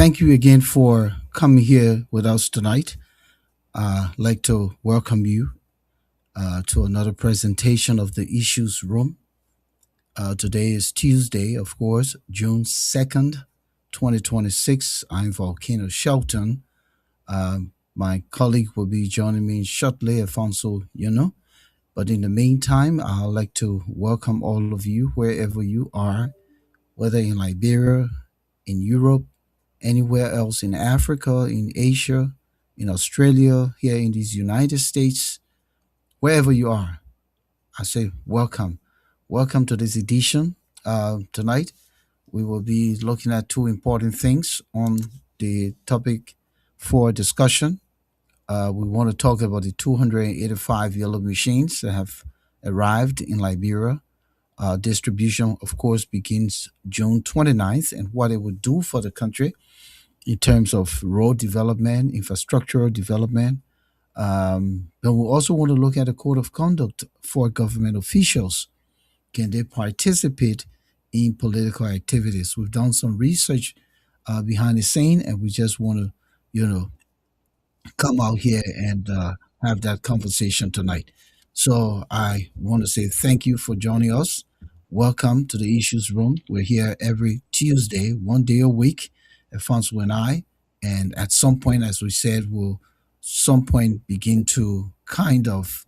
thank you again for coming here with us tonight. I'd like to welcome you to another presentation of the Issues Room. Today is Tuesday, of course, June 2nd, 2026. I'm Volcano Shelton. My colleague will be joining me shortly, Alfonso. But in the meantime, I'd like to welcome all of you wherever you are, whether in Liberia, in Europe, anywhere else in Africa, in Asia, in Australia, here in these United States, wherever you are. I say welcome. Welcome to this edition. Tonight, we will be looking at two important things on the topic for discussion. We want to talk about the 285 yellow machines that have arrived in Liberia. Distribution, of course, begins June 29th, and what it would do for the country in terms of road development, infrastructural development. But we also want to look at a code of conduct for government officials. Can they participate in political activities? We've done some research behind the scene, and we just want to, you know, come out here and have that conversation tonight. So I want to say thank you for joining us. Welcome to the Issues Room. We're here every Tuesday, one day a week, Alfonso and I. And at some point, as we said, we'll some point begin to kind of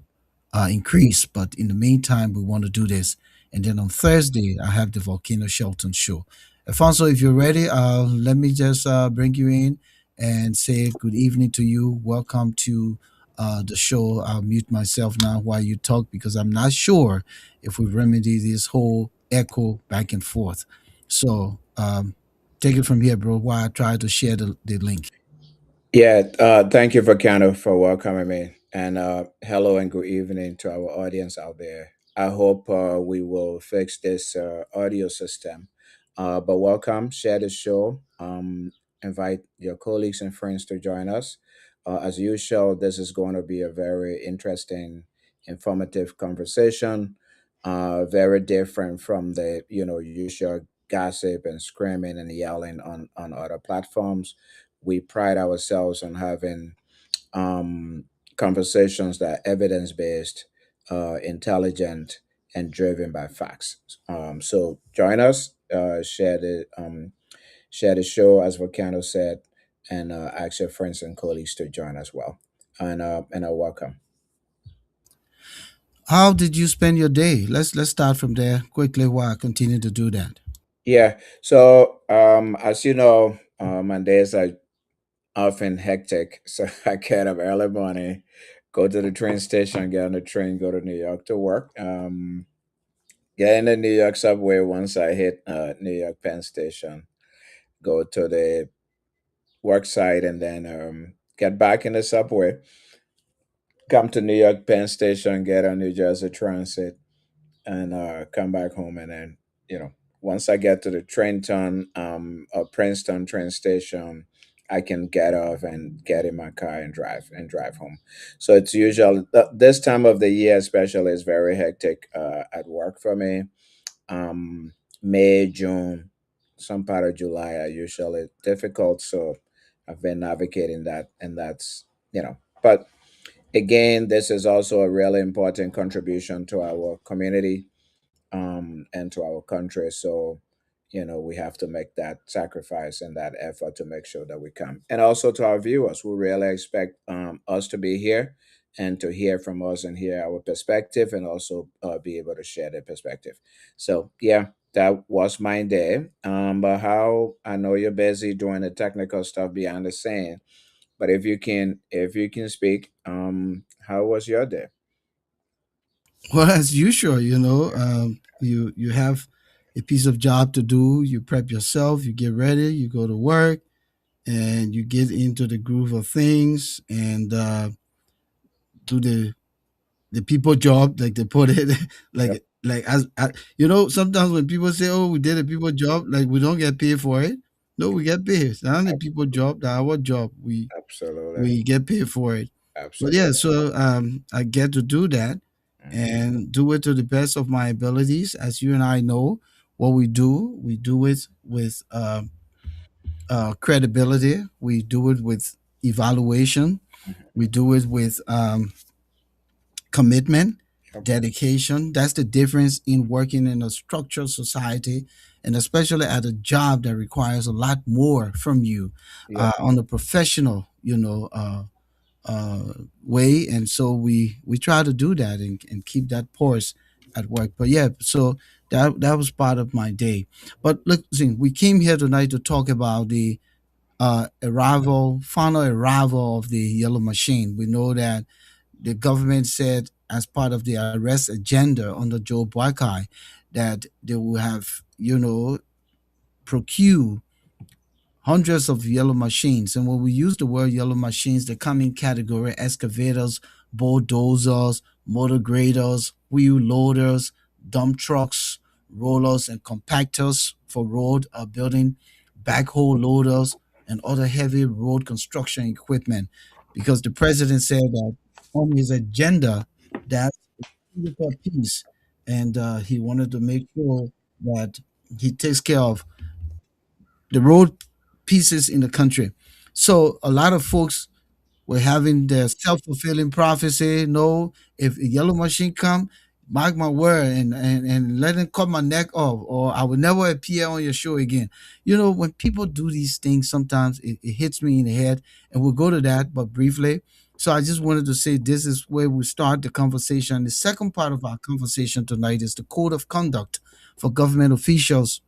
increase. But in the meantime, we want to do this. And then on Thursday, I have the Volcano Shelton show. Alfonso, if you're ready, let me just bring you in and say good evening to you. Welcome to the show. I'll mute myself now while you talk because I'm not sure if we remedy this whole echo back and forth. So take it from here, bro, while I try to share the link. Yeah, thank you, Vakano, for welcoming me. And hello and good evening to our audience out there. I hope we will fix this audio system. But welcome, share the show, invite your colleagues and friends to join us. As usual, this is going to be a very interesting, informative conversation, very different from the usual gossip and screaming and yelling on other platforms. We pride ourselves on having um, conversations that are evidence based, intelligent, and driven by facts. So join us, share the show as Volcano said, and ask your friends and colleagues to join as well. And I welcome. How did you spend your day? Let's start from there quickly while I continue to do that. Yeah. So as you know, my days are often hectic. So I get up early morning, go to the train station, get on the train, go to New York to work. Get in the New York subway once I hit New York Penn Station, go to the work site, and then get back in the subway, come to New York Penn Station, get on New Jersey Transit, and come back home. And then, you know, once I get to the Trenton or Princeton train station, I can get off and get in my car and drive home. So it's usually this time of the year, especially, is very hectic at work for me. May, June, some part of July are usually difficult. So I've been navigating that, and that's But again, this is also a really important contribution to our community and to our country. So, we have to make that sacrifice and that effort to make sure that we come. And also to our viewers, who really expect us to be here and to hear from us and hear our perspective and also be able to share their perspective. So, yeah, that was my day. But how I know you're busy doing the technical stuff behind the scene, but if you can speak, how was your day? Well, as usual, you have a piece of job to do. You prep yourself, you get ready, you go to work, and you get into the groove of things and do the people job, like they put it, Yep. sometimes when people say, "Oh, we did a people job," like we don't get paid for it. No, we get paid. It's not the people job, that our job. Absolutely. We get paid for it. But yeah, Absolutely. so I get to do that Hmm. and do it to the best of my abilities. As you and I know, what we do it with credibility. We do it with evaluation. Mhm. We do it with commitment, Yep. dedication. That's the difference in working in a structured society, and especially at a job that requires a lot more from you Yep. on a professional, uh, way. And so we try to do that and keep that pulse at work. But yeah, so that was part of my day. But look, see, we came here tonight to talk about the final arrival of the yellow machine. We know that the government said, as part of the arrest agenda under Joe Boakai, that they will have, procure hundreds of yellow machines. And when we use the word yellow machines, they come in category excavators, bulldozers, motor graders, wheel loaders, dump trucks, rollers, and compactors for road building, backhoe loaders, and other heavy road construction equipment. Because the president said that on his agenda, that's a critical piece, and he wanted to make sure that he takes care of the road pieces in the country. So a lot of folks were having their self-fulfilling prophecy. No, if a yellow machine come, mark my word, and let it cut my neck off, or I will never appear on your show again. When people do these things, sometimes it hits me in the head, and we'll go to that, but briefly. So I just wanted to say this is where we start the conversation. The second part of our conversation tonight is the code of conduct for government officials.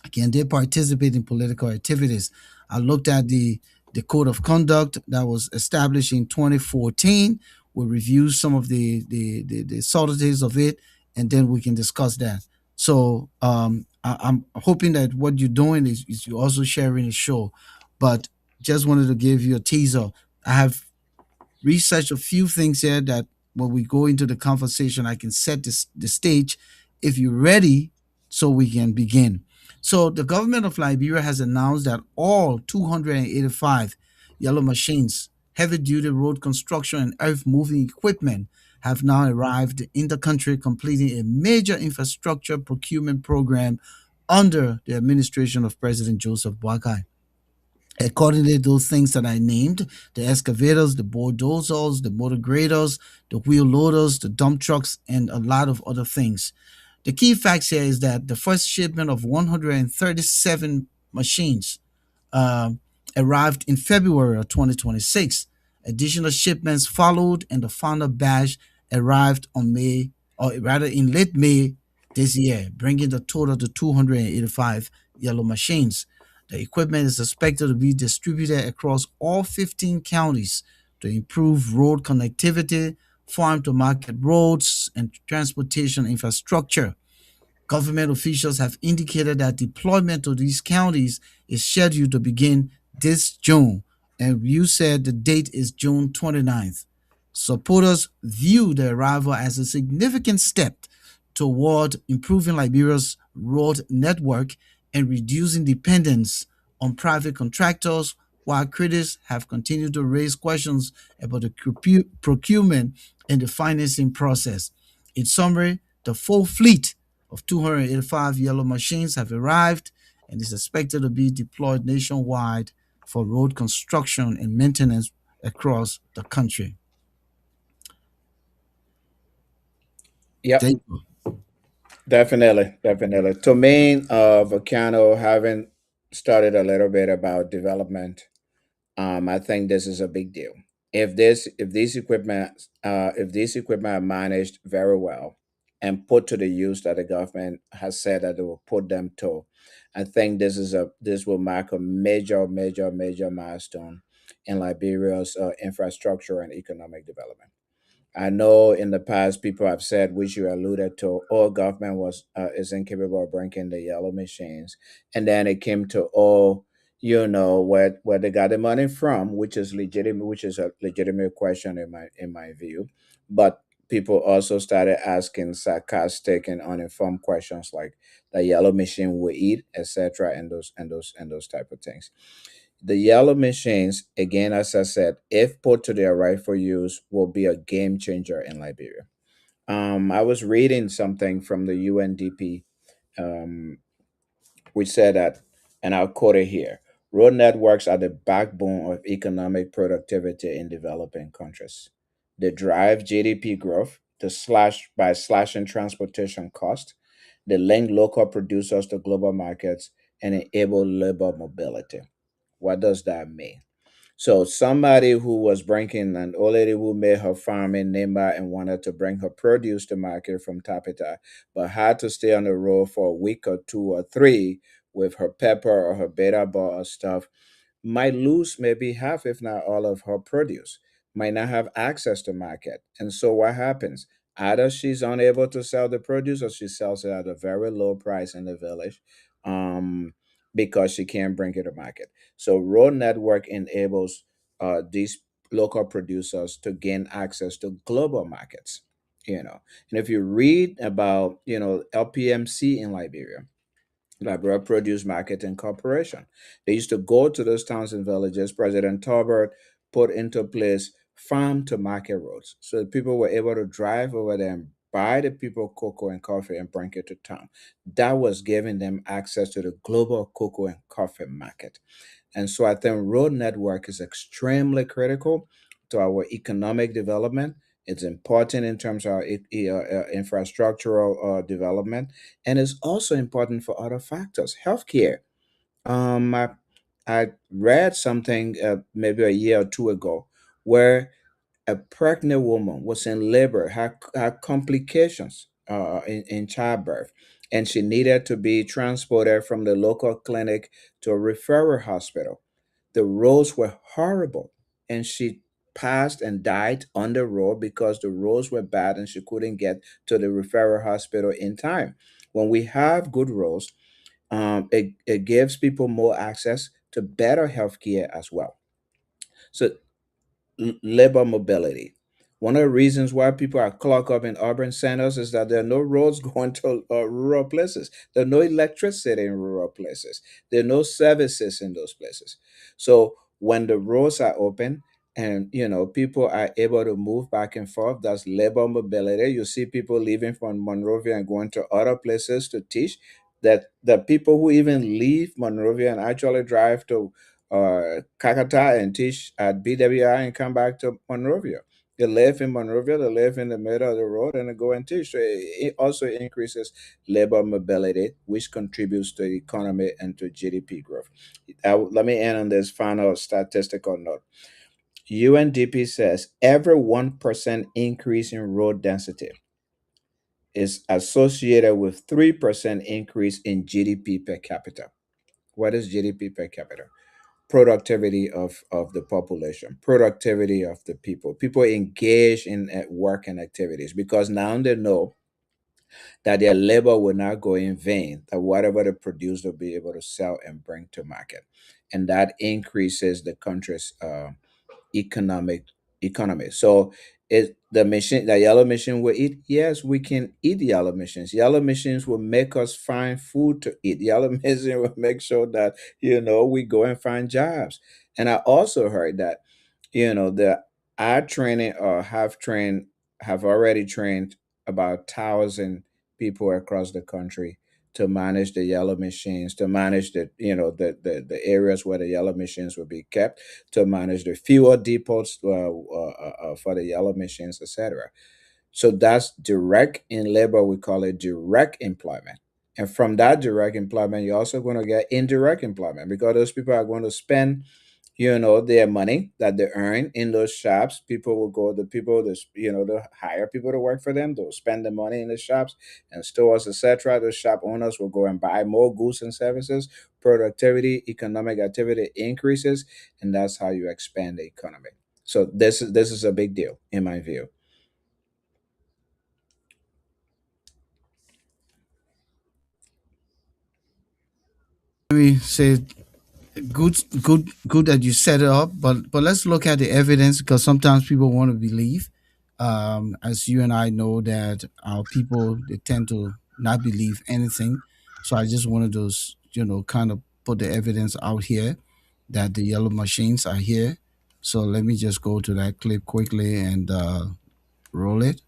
Again, they participate in political activities. I looked at the code of conduct that was established in 2014. We'll review some of the subtleties of it, and then we can discuss that. So I'm hoping that what you're doing is you're also sharing the show. But just wanted to give you a teaser. I have research a few things here that when we go into the conversation, I can set the stage if you're ready so we can begin. So, the government of Liberia has announced that all 285 yellow machines, heavy duty road construction, and earth moving equipment have now arrived in the country, completing a major infrastructure procurement program under the administration of President Joseph Boakai. Accordingly, those things that I named, the excavators, the bulldozers, the motor graders, the wheel loaders, the dump trucks, and a lot of other things. The key facts here is that the first shipment of 137 machines um, arrived in February of 2026. Additional shipments followed, and the final batch arrived on May, or rather in late May this year, bringing the total to 285 yellow machines. The equipment is expected to be distributed across all 15 counties to improve road connectivity, farm to market roads, and transportation infrastructure. Government officials have indicated that deployment to these counties is scheduled to begin this June, and you said the date is June 29th. Supporters view the arrival as a significant step toward improving Liberia's road network and reducing dependence on private contractors, while critics have continued to raise questions about the procurement and the financing process. In summary, the full fleet of 285 yellow machines have arrived and is expected to be deployed nationwide for road construction and maintenance across the country. Yep. Thank you. Definitely, definitely. To me, Volcano, having started a little bit about development, I think this is a big deal. If these equipment are managed very well and put to the use that the government has said that they will put them to, I think this will mark a major, major, major milestone in Liberia's infrastructure and economic development. I know in the past people have said, which you alluded to, oh, government was is incapable of bringing the yellow machines, and then it came to, oh, where they got the money from, which is legitimate, which is a legitimate question in my view, but people also started asking sarcastic and uninformed questions like the yellow machine will eat, etc., and those type of things. The yellow machines, again, as I said, if put to their rightful use, will be a game changer in Liberia. I was reading something from the UNDP, which said that, and I'll quote it here: Road networks are the backbone of economic productivity in developing countries. They drive GDP growth by slashing transportation costs. They link local producers to global markets and enable labor mobility. What does that mean? So somebody who was bringing an old lady who made her farm in Nimba and wanted to bring her produce to market from Tapita, but had to stay on the road for a week or two or three with her pepper or her beta ball or stuff, might lose maybe half, if not all, of her produce, might not have access to market. And so what happens? Either she's unable to sell the produce or she sells it at a very low price in the village because she can't bring it to market. So road network enables these local producers to gain access to global markets. And if you read about LPMC in Liberia Produce Marketing Corporation. They used to go to those towns and villages. President Tolbert put into place farm to market roads. So that people were able to drive over there and buy the people cocoa and coffee and bring it to town. That was giving them access to the global cocoa and coffee market. And so I think road network is extremely critical to our economic development. It's important in terms of our infrastructural development, and it's also important for other factors. Healthcare. Um, I, I read something maybe a year or two ago where a pregnant woman was in labor, had complications in childbirth, and she needed to be transported from the local clinic to a referral hospital. The roads were horrible, and she passed and died on the road because the roads were bad and she couldn't get to the referral hospital in time. When we have good roads, it gives people more access to better healthcare as well. So labor mobility. One of the reasons why people are clogged up in urban centers is that there are no roads going to rural places. There are no electricity in rural places. There are no services in those places. So when the roads are open and people are able to move back and forth, that's labor mobility. You see people leaving from Monrovia and going to other places to teach. That the people who even leave Monrovia and actually drive to Kakata and teach at BWI and come back to Monrovia. They live in Monrovia, they live in the middle of the road and they go and teach. So it also increases labor mobility, which contributes to the economy and to GDP growth. Let me end on this final statistical note. UNDP says every 1% increase in road density is associated with 3% increase in GDP per capita. What is GDP per capita? Productivity of the population, productivity of the people engage in work and activities, because now they know that their labor will not go in vain, that whatever they produce they'll be able to sell and bring to market, and that increases the country's economic economy. So the yellow machine will eat. Yes, we can eat yellow machines. Yellow machines will make us find food to eat. Yellow machine will make sure that we go and find jobs. And I also heard that the are training or have already trained about 1,000 people across the country to manage the yellow machines, to manage the areas where the yellow machines will be kept, to manage the fuel depots for the yellow machines, etc. So that's direct in labor. We call it direct employment. And from that direct employment, you're also going to get indirect employment, because those people are going to spend their money that they earn in those shops. People will go, the people, to hire people to work for them. They'll spend the money in the shops and stores, etc. The shop owners will go and buy more goods and services. Productivity, economic activity increases, and that's how you expand the economy. So this is a big deal in my view. Let me say, good that you set it up, but let's look at the evidence, because sometimes people want to believe. As you and I know that our people, they tend to not believe anything. So I just wanted to kind of put the evidence out here that the yellow machines are here. So let me just go to that clip quickly and roll it.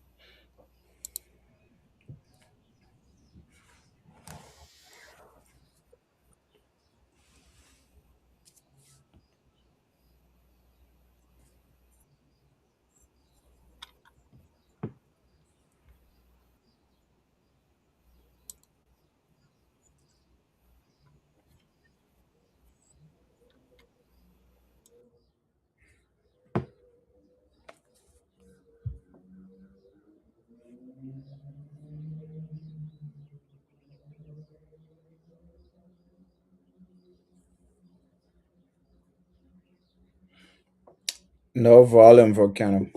No volume volcano.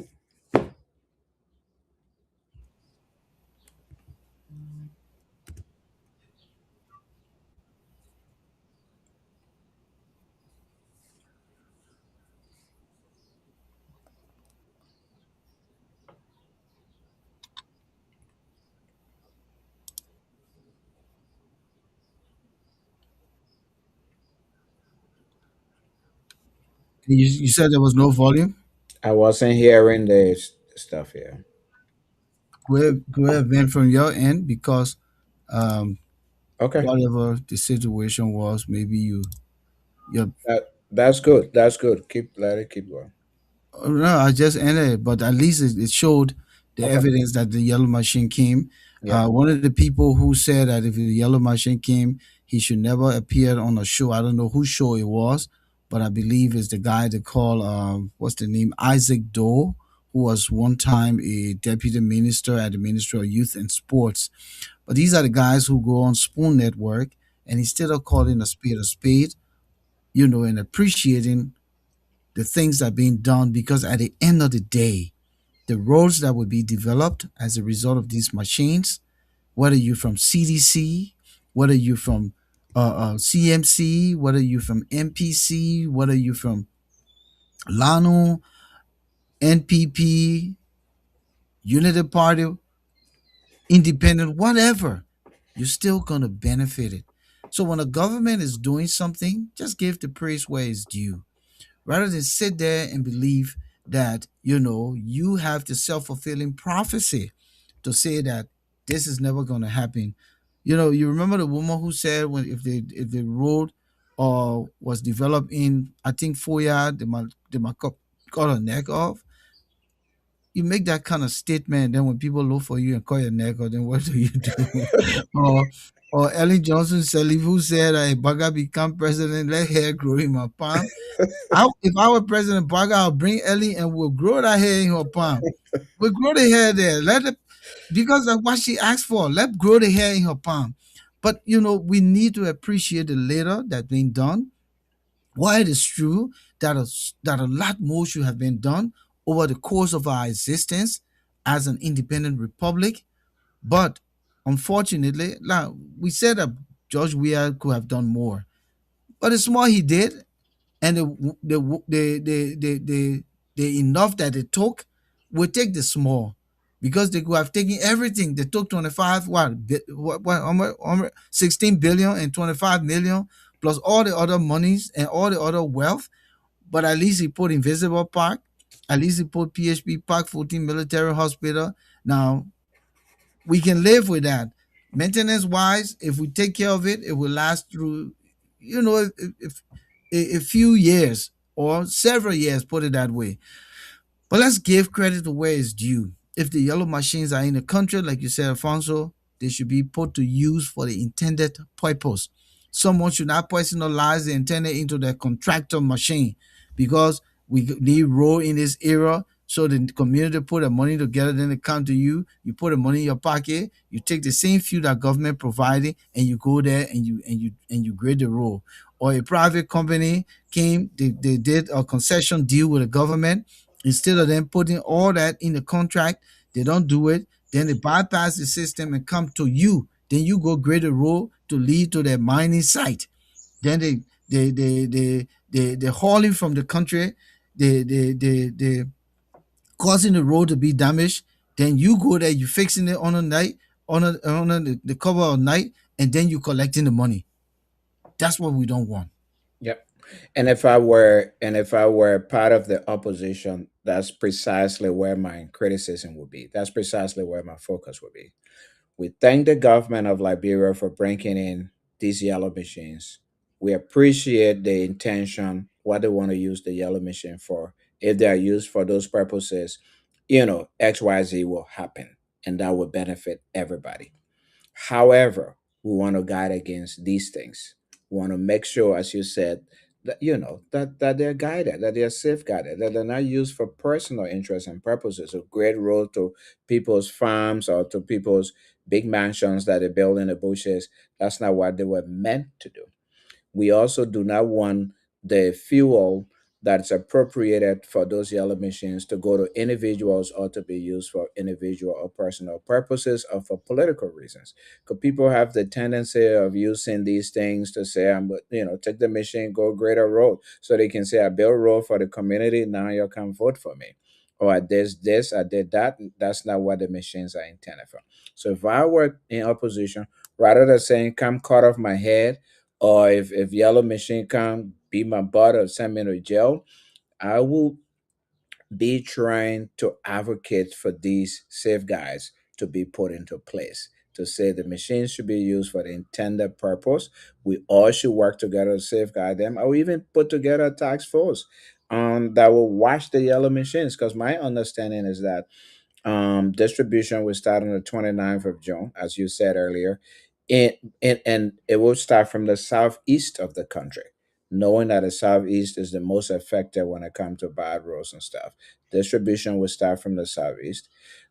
You said there was no volume. I wasn't hearing the stuff here. Could have been from your end because um, Okay. whatever the situation was, maybe you. That's good. That's good. Let it keep going. No, I just ended it, but at least it showed the Okay. evidence that the yellow machine came. Yeah. One of the people who said that if the yellow machine came, he should never appear on a show. I don't know whose show it was, but I believe it's the guy they call what's the name, Isaac Doe, who was one time a deputy minister at the Ministry of Youth and Sports. But these are the guys who go on Spoon Network, and instead of calling a spade, and appreciating the things that are being done, because at the end of the day, the roads that will be developed as a result of these machines, whether you're from CDC, whether you're from CMC, whether you're from MPC, whether you're from LANO, NPP, Unity Party, Independent, whatever, you're still going to benefit it. So when a government is doing something, just give the praise where it's due, rather than sit there and believe that you have the self-fulfilling prophecy to say that this is never going to happen. You remember the woman who said, when if the road was developed in, I think, Foya, they might cut her neck off. You make that kind of statement, then when people look for you and call your neck off, then what do you do? or or Ellen Johnson Sirleaf, who said, "If Baga become president, let hair grow in my palm." If I were President Baga, I'll bring Ellie and we'll grow that hair in her palm. We'll grow the hair there. Let it, because that's what she asked for. Let grow the hair in her palm. But we need to appreciate the labor that's being done. While it is true that a lot more should have been done over the course of our existence as an independent republic, but unfortunately, like we said, that George Weah could have done more. But the small he did, and the enough that they took will take the small, because they could have taken everything. They took 25, what, 16 billion and 25 million plus all the other monies and all the other wealth. But at least he put Invisible Park, at least he put PHP Park 14 military hospital. Now we can live with that. Maintenance wise, if we take care of it, it will last through, if a few years or several years, put it that way. But let's give credit to where it's due. If the yellow machines are in the country, like you said, Alfonso, they should be put to use for the intended purpose. Someone should not personalize the intended into the contractor machine, because we need role in this era. So the community put the money together, then they come to you. You put the money in your pocket. You take the same fuel that government provided, and you go there and you grade the role. Or a private company came, they did a concession deal with the government. Instead of them putting all that in the contract, they don't do it. Then they bypass the system and come to you. Then you go grade a road to lead to their mining site. Then they hauling from the country. They causing the road to be damaged. Then you go there, you fixing it on a night, on the cover of night, and then you collecting the money. That's what we don't want. Yep. And if I were part of the opposition, that's precisely where my criticism would be. That's precisely where my focus would be. We thank the government of Liberia for bringing in these yellow machines. We appreciate the intention, what they want to use the yellow machine for. If they are used for those purposes, XYZ will happen, and that will benefit everybody. However, we want to guide against these things. We want to make sure, as you said, that that they're guided, that they're safeguarded, that they're not used for personal interests and purposes of great road to people's farms or to people's big mansions that they build in the bushes. That's not what they were meant to do. We also do not want the fuel that's appropriated for those yellow machines to go to individuals or to be used for individual or personal purposes or for political reasons. Because people have the tendency of using these things to say, take the machine, go grade a road. So they can say, I built a road for the community, now you can vote for me. Or I did this, I did that. That's not what the machines are intended for. So if I were in opposition, rather than saying, come cut off my head, or if yellow machine come beat my butt or send me to jail, I will be trying to advocate for these safeguards to be put into place. To say the machines should be used for the intended purpose. We all should work together to safeguard them, or even put together a task force that will watch the yellow machines. Because my understanding is that distribution will start on the 29th of June, as you said earlier. And it will start from the southeast of the country, knowing that the southeast is the most affected when it comes to bad roads and stuff. Distribution will start from the southeast.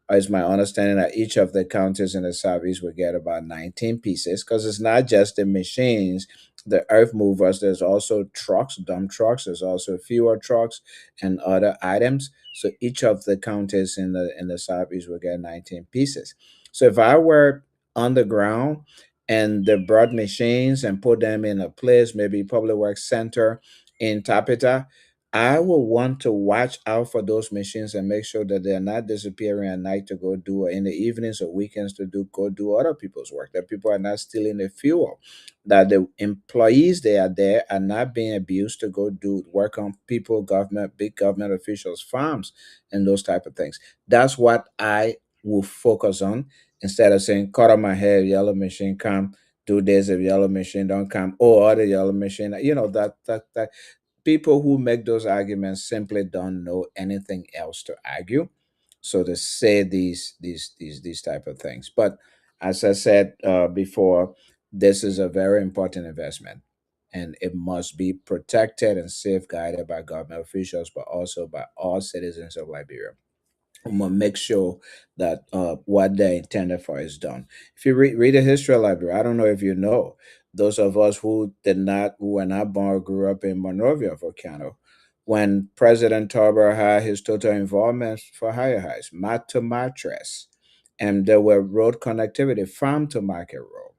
It's my understanding that each of the counties in the southeast will get about 19 pieces because it's not just the machines, the earth movers, there's also trucks, dump trucks, there's also fuel trucks and other items. So each of the counties in the southeast will get 19 pieces. So if I were on the ground and they brought machines and put them in a place, maybe public works center in Tapita, I will want to watch out for those machines and make sure that they're not disappearing at night to go do, or in the evenings or weekends to go do other people's work. That people are not stealing the fuel. That the employees they are there are not being abused to go do work on people, government, big government officials, farms, and those type of things. That's what I will focus on instead of saying, cut on my hair, yellow machine come, 2 days of yellow machine don't come, oh, other yellow machine. That people who make those arguments simply don't know anything else to argue. So to say these type of things. But as I said before, this is a very important investment, and it must be protected and safeguarded by government officials, but also by all citizens of Liberia. I'm gonna make sure that what they intended for is done. If you read the history of Liberia, I don't know if you know, those of us who were not born or grew up in Monrovia Volcano, when President Tarver had his total involvement for higher heights, mat to mattress, and there were road connectivity, farm to market road,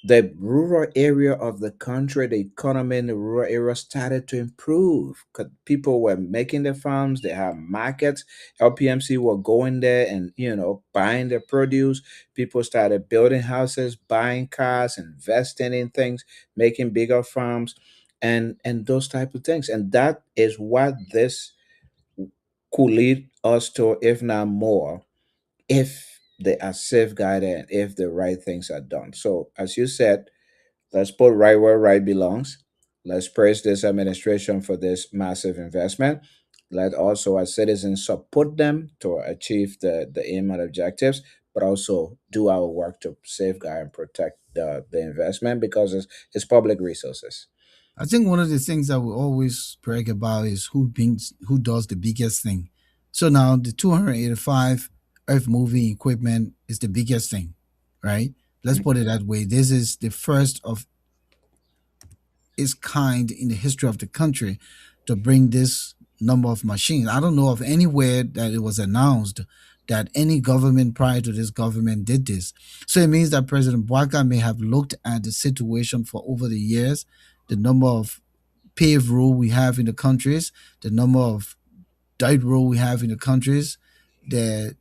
the rural area of the country, the economy in the rural area started to improve. 'Cause people were making their farms, they had markets. LPMC were going there and buying their produce. People started building houses, buying cars, investing in things, making bigger farms, and those type of things. And that is what this could lead us to, if not more, if they are safeguarded and if the right things are done. So, as you said, let's put right where right belongs. Let's praise this administration for this massive investment. Let also, as citizens, support them to achieve the aim and objectives, but also do our work to safeguard and protect the investment because it's public resources. I think one of the things that we always brag about is who does the biggest thing. So now the 285 earth moving equipment is the biggest thing, right? Let's put it that way. This is the first of its kind in the history of the country to bring this number of machines. I don't know of anywhere that it was announced that any government prior to this government did this. So it means that President Bouaka may have looked at the situation for over the years, the number of paved road we have in the countries, the number of dirt road we have in the countries, the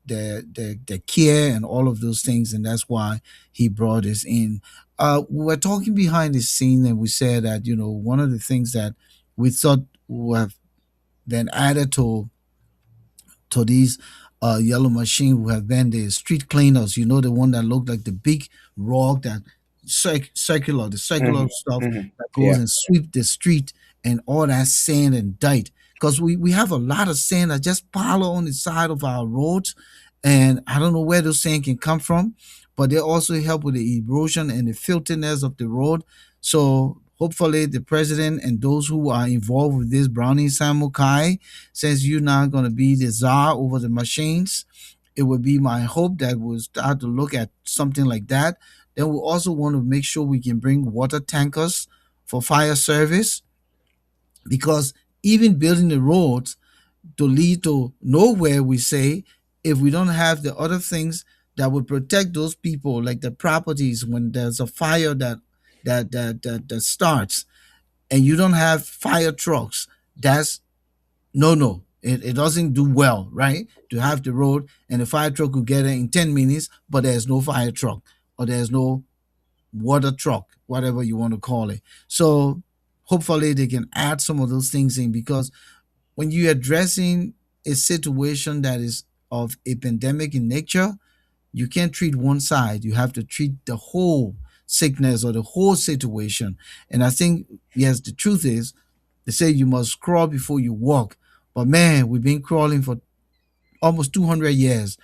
care and all of those things, and that's why he brought us in. We were talking behind the scene, and we said that one of the things that we thought would have been added to these yellow machine who have been the street cleaners. The one that looked like the big rock that circular, the circular Hmm. stuff Hmm. that goes Yeah. and sweep the street and all that sand and dirt. Because we have a lot of sand that just pile on the side of our roads, and I don't know where those sand can come from, but they also help with the erosion and the filthiness of the road. So hopefully the president and those who are involved with this Brownie Samukai, since you're not going to be the czar over the machines, it would be my hope that we'll start to look at something like that. Then we also want to make sure we can bring water tankers for fire service, because even building the roads to lead to nowhere, we say, if we don't have the other things that would protect those people, like the properties when there's a fire that starts, and you don't have fire trucks. That's no. It doesn't do well, right? To have the road and the fire truck will get there in 10 minutes, but there's no fire truck or there's no water truck, whatever you want to call it. So hopefully they can add some of those things in, because when you're addressing a situation that is of a pandemic in nature, you can't treat one side. You have to treat the whole sickness or the whole situation. And I think, yes, the truth is, they say you must crawl before you walk. But man, we've been crawling for almost 200 years.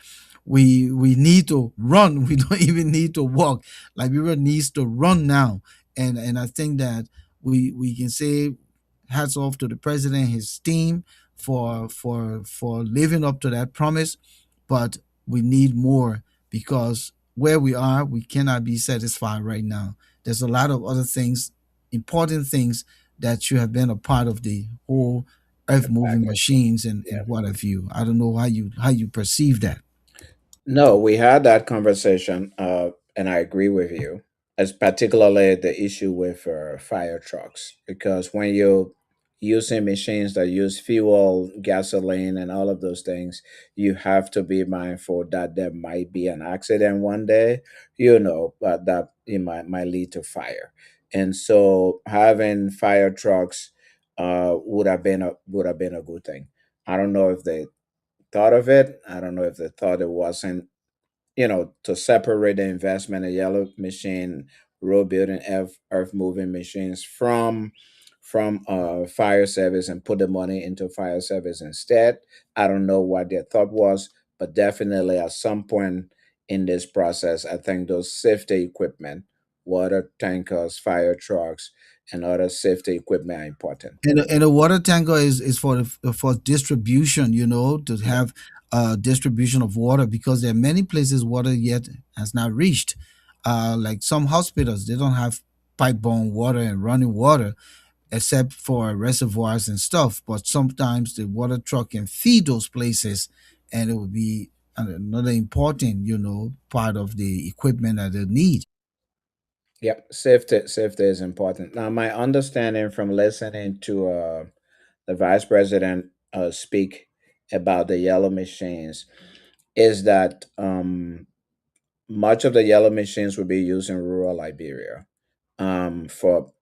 We need to run. We don't even need to walk. Liberia needs to run now. And I think that we can say hats off to the president and his team for living up to that promise. But we need more, because where we are, we cannot be satisfied right now. There's a lot of other things, important things, that should have been a part of the whole earth The moving package. machines Yeah. and what have you. I don't know how you perceive that. No, we had that conversation, and I agree with you, as particularly the issue with fire trucks, because when you're using machines that use fuel, gasoline, and all of those things, you have to be mindful that there might be an accident one day, that it might lead to fire, and so having fire trucks would have been a good thing. I don't know if they thought of it. I don't know if they thought it wasn't, to separate the investment in yellow machine, road building, earth moving machines from fire service, and put the money into fire service instead. I don't know what their thought was, but definitely at some point in this process, I think those safety equipment, water tankers, fire trucks, and other safety equipment are important. And a water tanker is for distribution, to Yeah. have distribution of water, because there are many places water yet has not reached. Like some hospitals, they don't have pipe-borne water and running water, except for reservoirs and stuff. But sometimes the water truck can feed those places, and it would be another important, part of the equipment that they need. Yep, safety is important. Now, my understanding from listening to the vice president speak about the yellow machines is that much of the yellow machines will be used in rural Liberia, for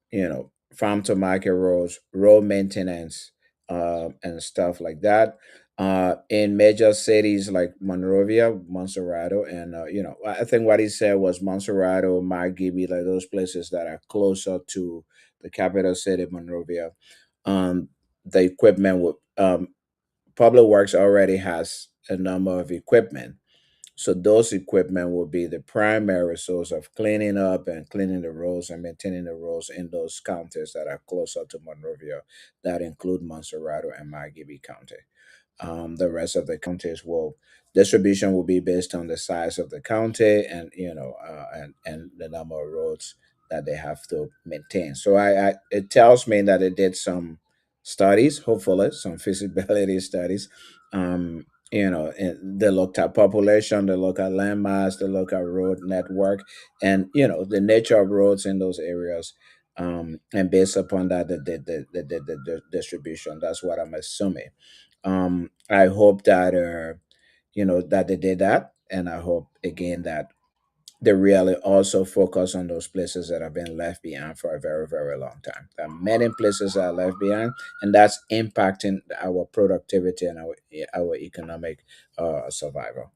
farm to market roads, road maintenance, and stuff like that. In major cities like Monrovia, Montserrado, and I think what he said was Montserrado, Margibi, like those places that are closer to the capital city, Monrovia. Um, the equipment would Public Works already has a number of equipment, so those equipment will be the primary source of cleaning up and cleaning the roads and maintaining the roads in those counties that are closer to Monrovia, that include Montserrado and Margibi County. The rest of the counties will distribution will be based on the size of the county, and and the number of roads that they have to maintain. So I it tells me that it did some studies, hopefully some feasibility studies. They looked at population, they look at landmass, they look at road network, and the nature of roads in those areas. And based upon that, the distribution. That's what I'm assuming. I hope that that they did that, and I hope again that they really also focus on those places that have been left behind for a very, very long time. There are many places that are left behind, and that's impacting our productivity and our economic survival.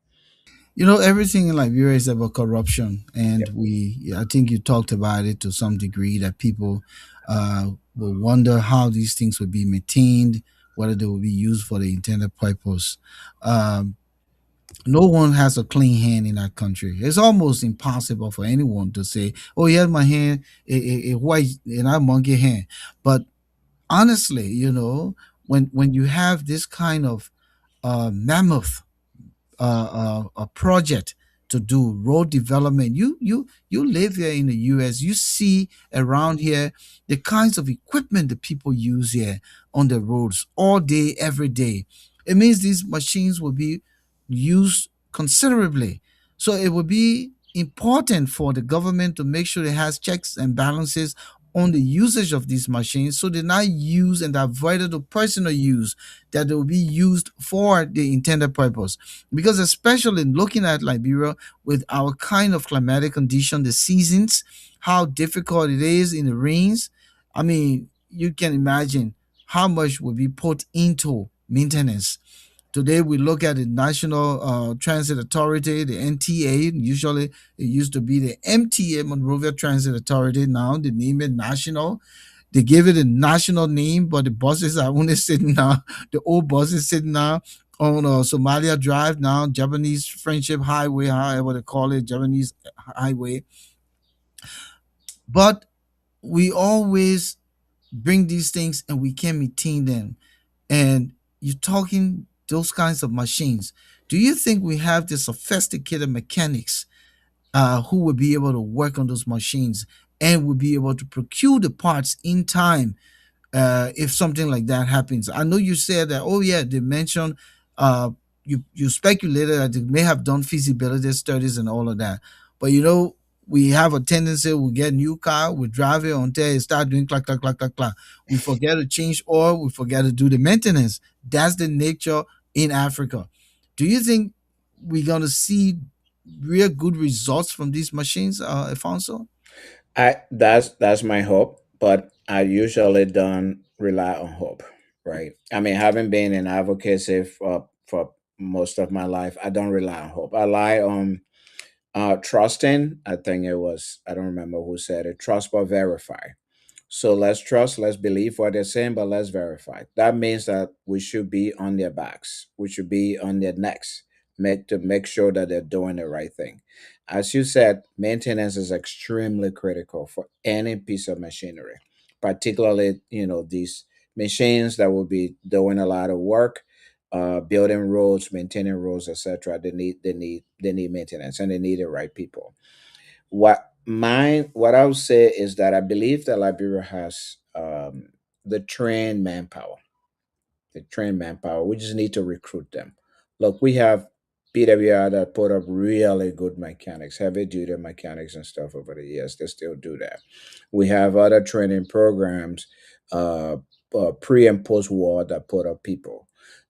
Everything in Liberia is about corruption, and Yep. I think you talked about it to some degree, that people will wonder how these things would be maintained, whether they will be used for the intended purpose. Um, no one has a clean hand in that country. It's almost impossible for anyone to say, "Oh, here's my hand, a white and I monkey hand." But honestly, when you have this kind of mammoth a project to do road development. You live here in the US. You see around here the kinds of equipment that people use here on the roads all day, every day. It means these machines will be used considerably. So it will be important for the government to make sure it has checks and balances on the usage of these machines so they're not used and avoided to personal use, that they will be used for the intended purpose. Because especially looking at Liberia with our kind of climatic condition, the seasons, how difficult it is in the rains, I mean, you can imagine how much will be put into maintenance. Today we look at the National Transit Authority, the NTA. Usually it used to be the MTA, Monrovia Transit Authority. Now they name it National. They give it a national name, but the buses are only sitting now. The old buses sitting now on Somalia Drive now, Japanese Friendship Highway, however they call it, Japanese Highway. But we always bring these things and we can maintain them. And you're talking those kinds of machines. Do you think we have the sophisticated mechanics who will be able to work on those machines and will be able to procure the parts in time if something like that happens? I know you said that, oh yeah, they mentioned uh, you speculated that they may have done feasibility studies and all of that, but we have a tendency, we get new car, we drive it until it start doing clack clack clack clack clack. We forget to change oil, we forget to do the maintenance. That's the nature in Africa. Do you think we're gonna see real good results from these machines, Alfonso? That's my hope, but I usually don't rely on hope, right? I mean, having been in advocacy for most of my life, I don't rely on hope. I rely on trusting. I think it was, I don't remember who said it, trust but verify. So let's trust, let's believe what they're saying, but let's verify. That means that we should be on their backs. We should be on their necks, make sure that they're doing the right thing. As you said, maintenance is extremely critical for any piece of machinery, particularly, these machines that will be doing a lot of work, building roads, maintaining roads, etc. They need maintenance, and they need the right people. What I would say is that I believe that Liberia has the trained manpower. The trained manpower. We just need to recruit them. Look, we have PWR that put up really good mechanics, heavy duty mechanics and stuff over the years. They still do that. We have other training programs, pre and post war, that put up people.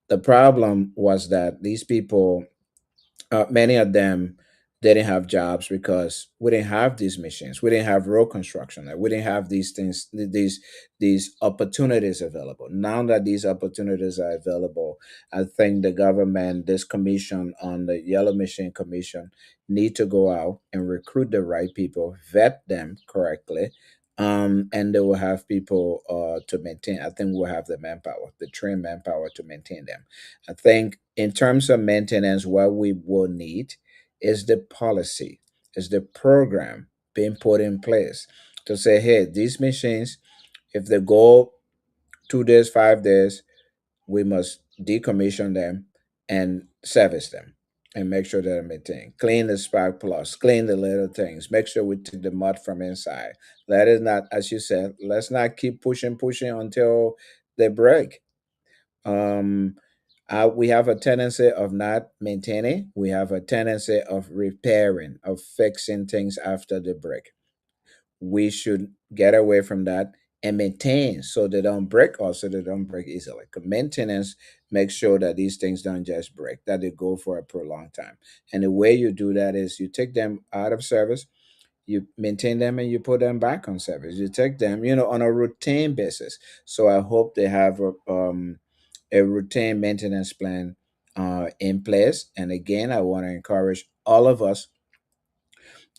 The problem was that these people, many of them didn't have jobs because we didn't have these machines. We didn't have road construction. Like, we didn't have these things, these opportunities available. Now that these opportunities are available, I think the government, this commission on the Yellow Machine Commission, need to go out and recruit the right people, vet them correctly, and they will have people to maintain. I think we'll have the manpower, the trained manpower to maintain them. I think in terms of maintenance, what we will need is the policy, is the program being put in place to say, hey, these machines, if they go 2 days, 5 days, we must decommission them and service them and make sure they're maintained. Clean the spark plugs, clean the little things, make sure we take the mud from inside. Let it not, as you said, let's not keep pushing until they break. um, we have a tendency of not maintaining. We have a tendency of repairing, of fixing things after the break. We should get away from that and maintain so they don't break, or so they don't break easily. 'Cause maintenance makes sure that these things don't just break, that they go for a prolonged time. And the way you do that is you take them out of service, you maintain them, and you put them back on service. You take them, on a routine basis. So I hope they have a routine maintenance plan in place. And again, I want to encourage all of us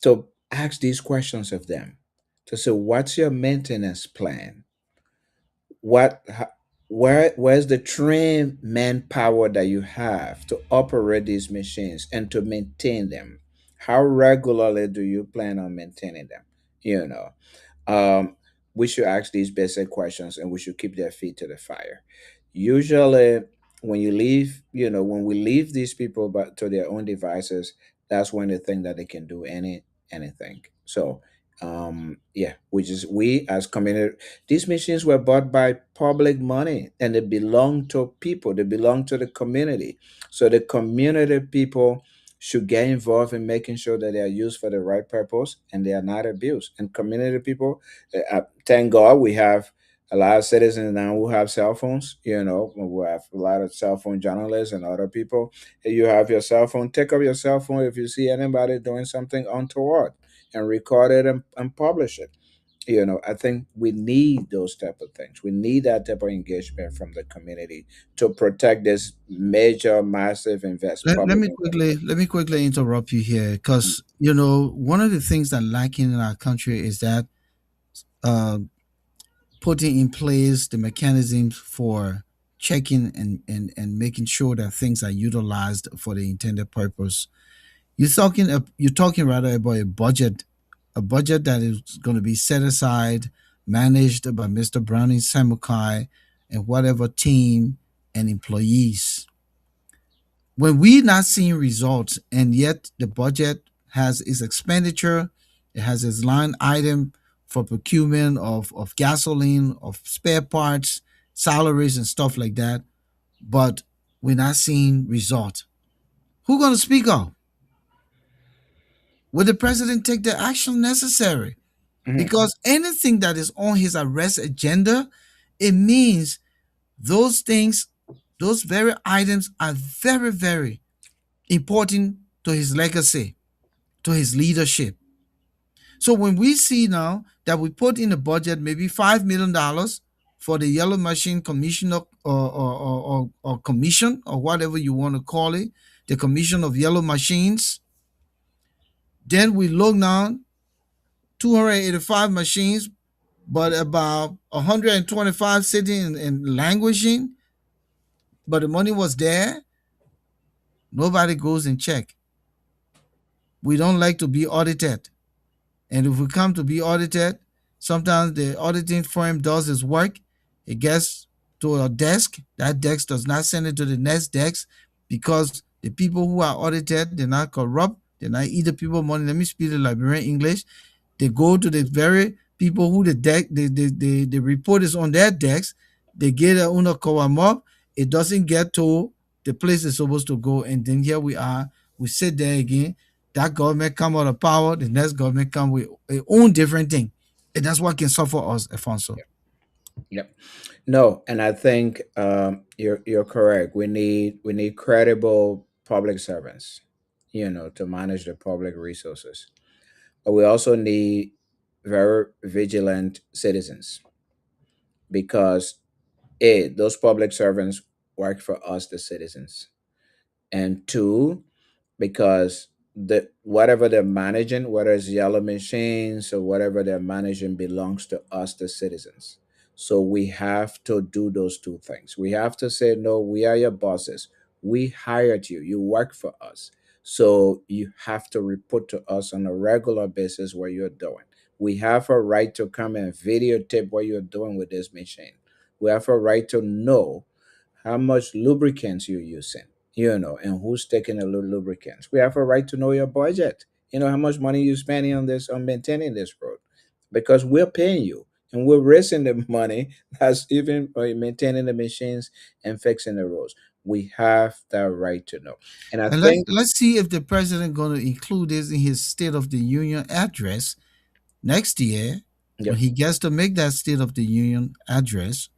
to ask these questions of them, to say, what's your maintenance plan? Where's the trained manpower that you have to operate these machines and to maintain them? How regularly do you plan on maintaining them? You know, um, we should ask these basic questions, and we should keep their feet to the fire. Usually, when we leave these people back to their own devices, that's when they think that they can do anything. So yeah, we as community, these machines were bought by public money and they belong to people, they belong to the community. So the community people should get involved in making sure that they are used for the right purpose and they are not abused. And community people, thank God we have a lot of citizens now who have cell phones. We have a lot of cell phone journalists and other people. If you have your cell phone, take up your cell phone if you see anybody doing something untoward and record it and publish it. I think we need those type of things. We need that type of engagement from the community to protect this major, massive public investment. Let me quickly interrupt you here, because one of the things that lacking in our country is that uh, putting in place the mechanisms for checking and making sure that things are utilized for the intended purpose. You're talking rather about a budget that is going to be set aside, managed by Mr. Browning Samukai and whatever team and employees. When we not seeing results, and yet the budget has its expenditure, it has its line item for procurement of gasoline, of spare parts, salaries and stuff like that, but we're not seeing results. Who gonna speak up? Will the president take the action necessary? Mhm. Because anything that is on his arrest agenda, it means those things, those very items are very, very important to his legacy, to his leadership. So when we see now that we put in the budget maybe $5 million for the yellow machine commissioner, or commission, or whatever you want to call it, the commission of yellow machines, then we look now 285 machines, but about 125 sitting and languishing, but the money was there. Nobody goes and check. We don't like to be audited. And if we come to be audited, sometimes the auditing firm does its work. It gets to a desk. That desk does not send it to the next desk, because the people who are audited, they're not corrupt. They're not either people money. Let me speak the Liberian English. They go to the very people who the report is on their decks. They get a uno cover up. It doesn't get to the place it's supposed to go. And then here we are. We sit there again. That government come out of power. The next government come with their own different thing. And that's what can suffer us, Alfonso. Yep. No, and I think you're correct. We need credible public servants, to manage the public resources. But we also need very vigilant citizens, because those public servants work for us, the citizens, and two, because the whatever they're managing, whether it's yellow machines or whatever they're managing, belongs to us, the citizens. So we have to do those two things. We have to say, no, we are your bosses. We hired you. You work for us. So you have to report to us on a regular basis what you're doing. We have a right to come and videotape what you're doing with this machine. We have a right to know how much lubricants you're using, and who's taking the lubricants. We have a right to know your budget. How much money you're spending on maintaining this road, because we're paying you and we're raising the money that's even maintaining the machines and fixing the roads. We have that right to know. And I And let's think, let's see if the president going to include this in his State of the Union address next year, when yep, he gets to make that State of the Union address.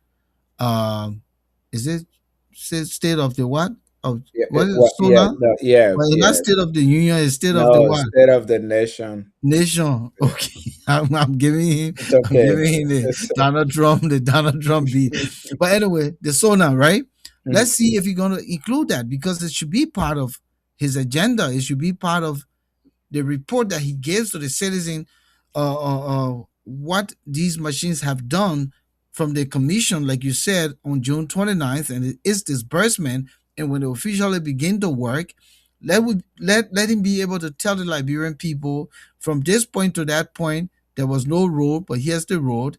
Um, is it State of the what? Of yeah, what is it, well, yeah, Sona? no, yeah, But it's not yeah, State of the Union. It's State of the no, what? state of the nation. Nation. Yeah, Okay, I'm giving him. it's I'm okay. giving him the Donald Trump beat. But anyway, the Sona, right? Let's Mhm. see if he's going to include that, because it should be part of his agenda. It should be part of the report that he gives to the citizen, what these machines have done from the commission, like you said, on June 29th, and its disbursement. And when they officially begin to work, let him be able to tell the Liberian people, from this point to that point, there was no road, but here's the road.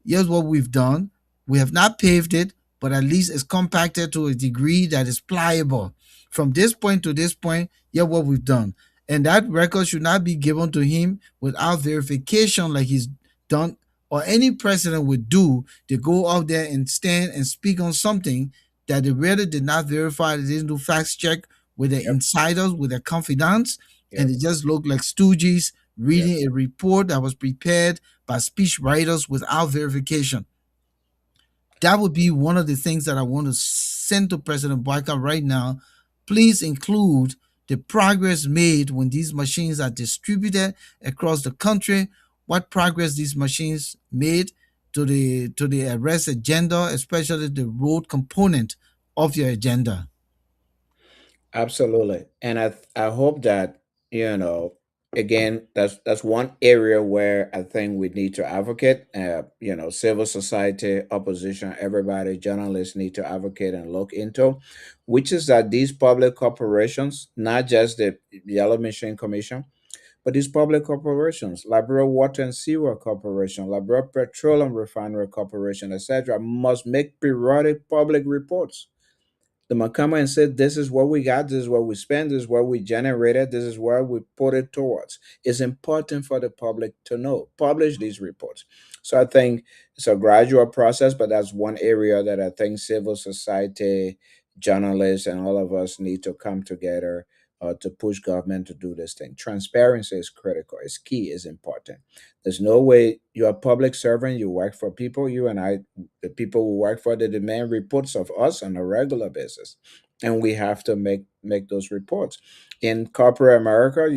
Here's what we've done. We have not paved it, but at least it's compacted to a degree that is pliable. From this point to this point, here's what we've done. And that record should not be given to him without verification, like he's done or any president would do. To go out there and stand and speak on something that they really did not verify, they didn't do fact check with their Yep. insiders, with their confidants, and Yep. they just look like stooges Yep. reading a report that was prepared by speech writers without verification. That would be one of the things that I want to send to President Boyka right now. Please include the progress made when these machines are distributed across the country, what progress these machines made to the arrest agenda, especially the road component of your agenda. Absolutely. And I hope that, you know, again, that's one area where I think we need to advocate. Civil society, opposition, everybody, journalists need to advocate and look into, which is that these public corporations, not just the Yellow Machine Commission, but these public corporations, Liberia Water and Sewer Corporation, Liberia Petroleum Refinery Corporation, etc., must make periodic public reports. The must come and say, this is what we got, this is what we spend, this is what we generated, this is where we put it towards. It's important for the public to know. Publish these reports. So I think it's a gradual process, but that's one area that I think civil society, journalists, and all of us need to come together to push government to do this thing. Transparency is critical, it's key, it's important. There's no way you're a public servant, you work for people, you and I, the people who work for, the demand reports of us on a regular basis, and we have to make those reports. In corporate America,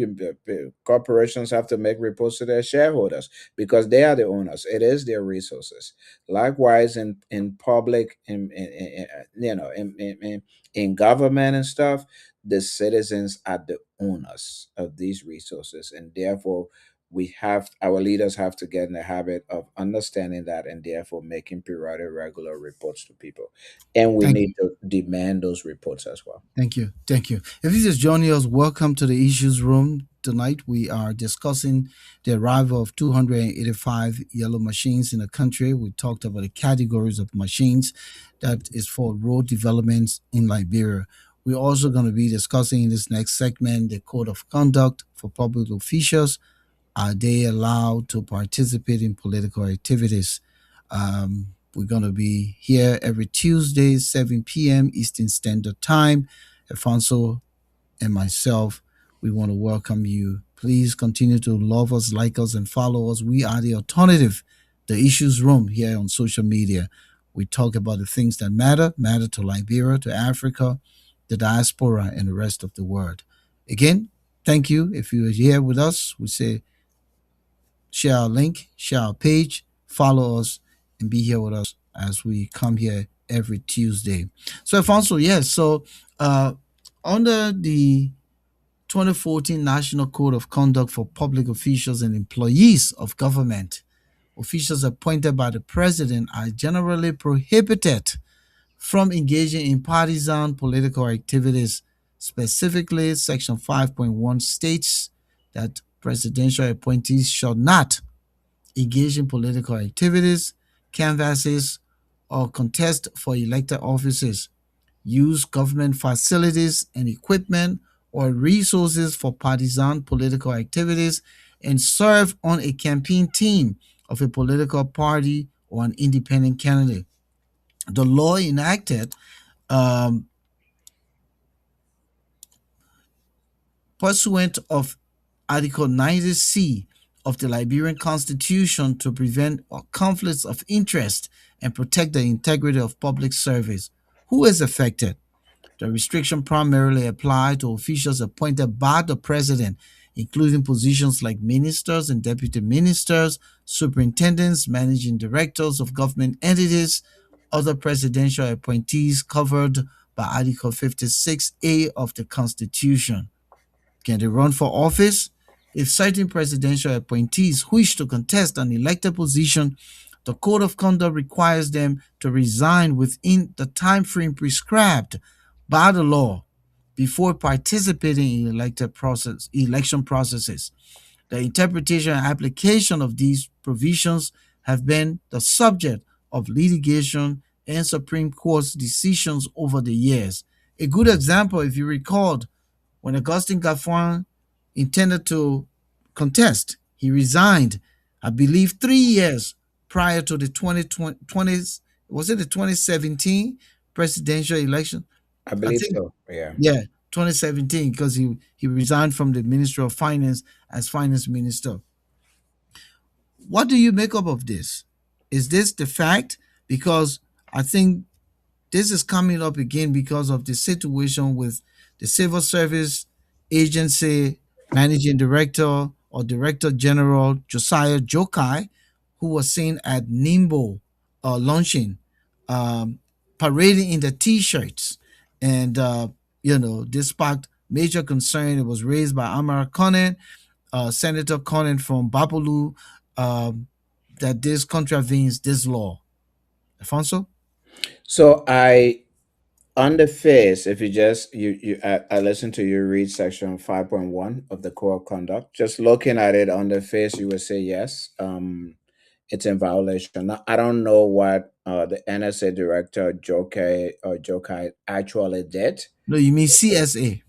corporations have to make reports to their shareholders because they are the owners. It is their resources. Likewise, in public, in government and stuff, the citizens are the owners of these resources, and therefore our leaders have to get in the habit of understanding that, and therefore making periodic regular reports to people, and we Thank need you. to demand those reports as well. Thank you. Thank you. If you just joining us, welcome to the Issues Room. Tonight we are discussing the arrival of 285 yellow machines in the country. We talked about the categories of machines that is for road developments in Liberia. We're also going to be discussing in this next segment the code of conduct for public officials. Are they allowed to participate in political activities? We're going to be here every Tuesday, 7 p.m. Eastern Standard Time. Alfonso and myself, we want to welcome you. Please continue to love us, like us, and follow us. We are the alternative, the issues room here on social media. We talk about the things that matter to Liberia, to Africa, the diaspora, and the rest of the world. Again, thank you. If you are here with us, we say share our link, share our page, follow us, and be here with us as we come here every Tuesday. So, Alfonso, yes. So, uh, under the 2014 National Code of Conduct for Public Officials and Employees of Government, officials appointed by the president are generally prohibited from engaging in partisan political activities. Specifically, Section 5.1 states that presidential appointees shall not engage in political activities, canvasses, or contest for elected offices, use government facilities and equipment or resources for partisan political activities, and serve on a campaign team of a political party or an independent candidate. The law enacted um, pursuant of Article 90C of the Liberian Constitution to prevent conflicts of interest and protect the integrity of public service. Who is affected? The restriction primarily apply to officials appointed by the president, including positions like ministers and deputy ministers, superintendents, managing directors of government entities, other presidential appointees covered by Article 56A of the Constitution. Can they run for office? If certain presidential appointees wish to contest an elected position, the Code of Conduct requires them to resign within the time frame prescribed by the law before participating in election processes. The interpretation and application of these provisions have been the subject of litigation and Supreme Court's decisions over the years. A good example, if you recalled, when Augustine Gaffron intended to contest. He resigned, I believe, 3 years prior to the 2020, was it the 2017 presidential election? I I believe think, so. Yeah. yeah, 2017, because he resigned from the Ministry of Finance as finance minister. What do you make up of this? Is this the fact? Because I think this is coming up again because of the situation with the Civil Service Agency Managing Director or Director General Josiah Jokai, who was seen at NIMBO launching, um, parading in the T-shirts. And, this sparked major concern. It was raised by Amara Conan, Senator Conan from Bapolu, um, that this contravenes this law. Alfonso? So on the face, if you just I listened to you read section 5.1 of the core of conduct. Just looking at it on the face, you would say yes. It's in violation. Now, I don't know what the NSA director Jokai actually did. No, you mean CSA.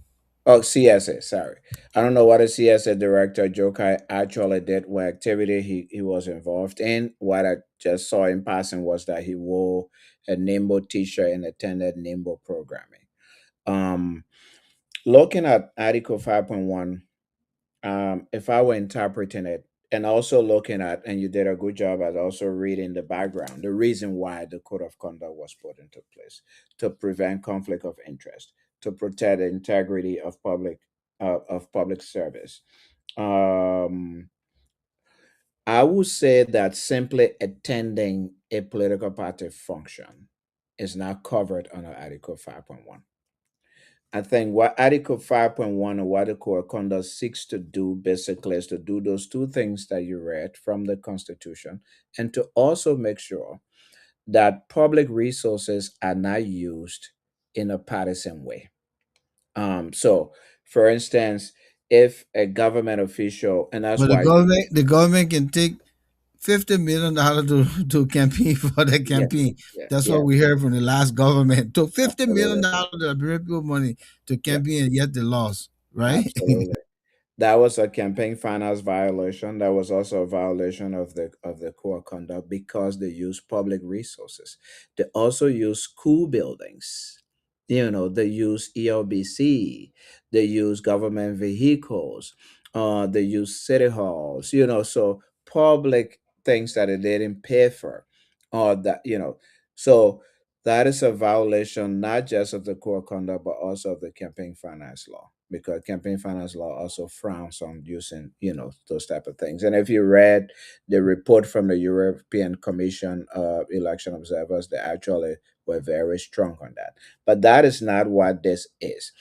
Oh, CSA, sorry. I don't know what a CSA director Jokai actually did, what activity he was involved in. What I just saw in passing was that he wore a Nimbo t-shirt and attended Nimbo programming. Um, Looking at Article 5.1, if I were interpreting it and also looking at, and you did a good job at also reading the background, the reason why the code of conduct was put into place to prevent conflict of interest, to protect the integrity of public service. Um, I would say that simply attending a political party function is not covered under Article 5.1. I think what Article 5.1 and what the Core of Conduct seeks to do basically is to do those two things that you read from the Constitution and to also make sure that public resources are not used in a partisan way. So, for instance, if a government official, and that's But the why, government can take $50 million to campaign for the yeah, campaign. yeah, That's yeah, what we heard from the last government. Took $50 absolutely, million of people money to yeah, campaign and yet they lost, right? absolutely. That was a campaign finance violation. That was also a violation of the core conduct because they use public resources. They also use school buildings. They use ELBC. They use government vehicles. They use city halls. So public things that they didn't pay for, or so that is a violation not just of the core conduct but also of the campaign finance law, because campaign finance law also frowns on using those type of things. And if you read the report from the European Commission election observers, they actually were very strong on that. But that is not what this is,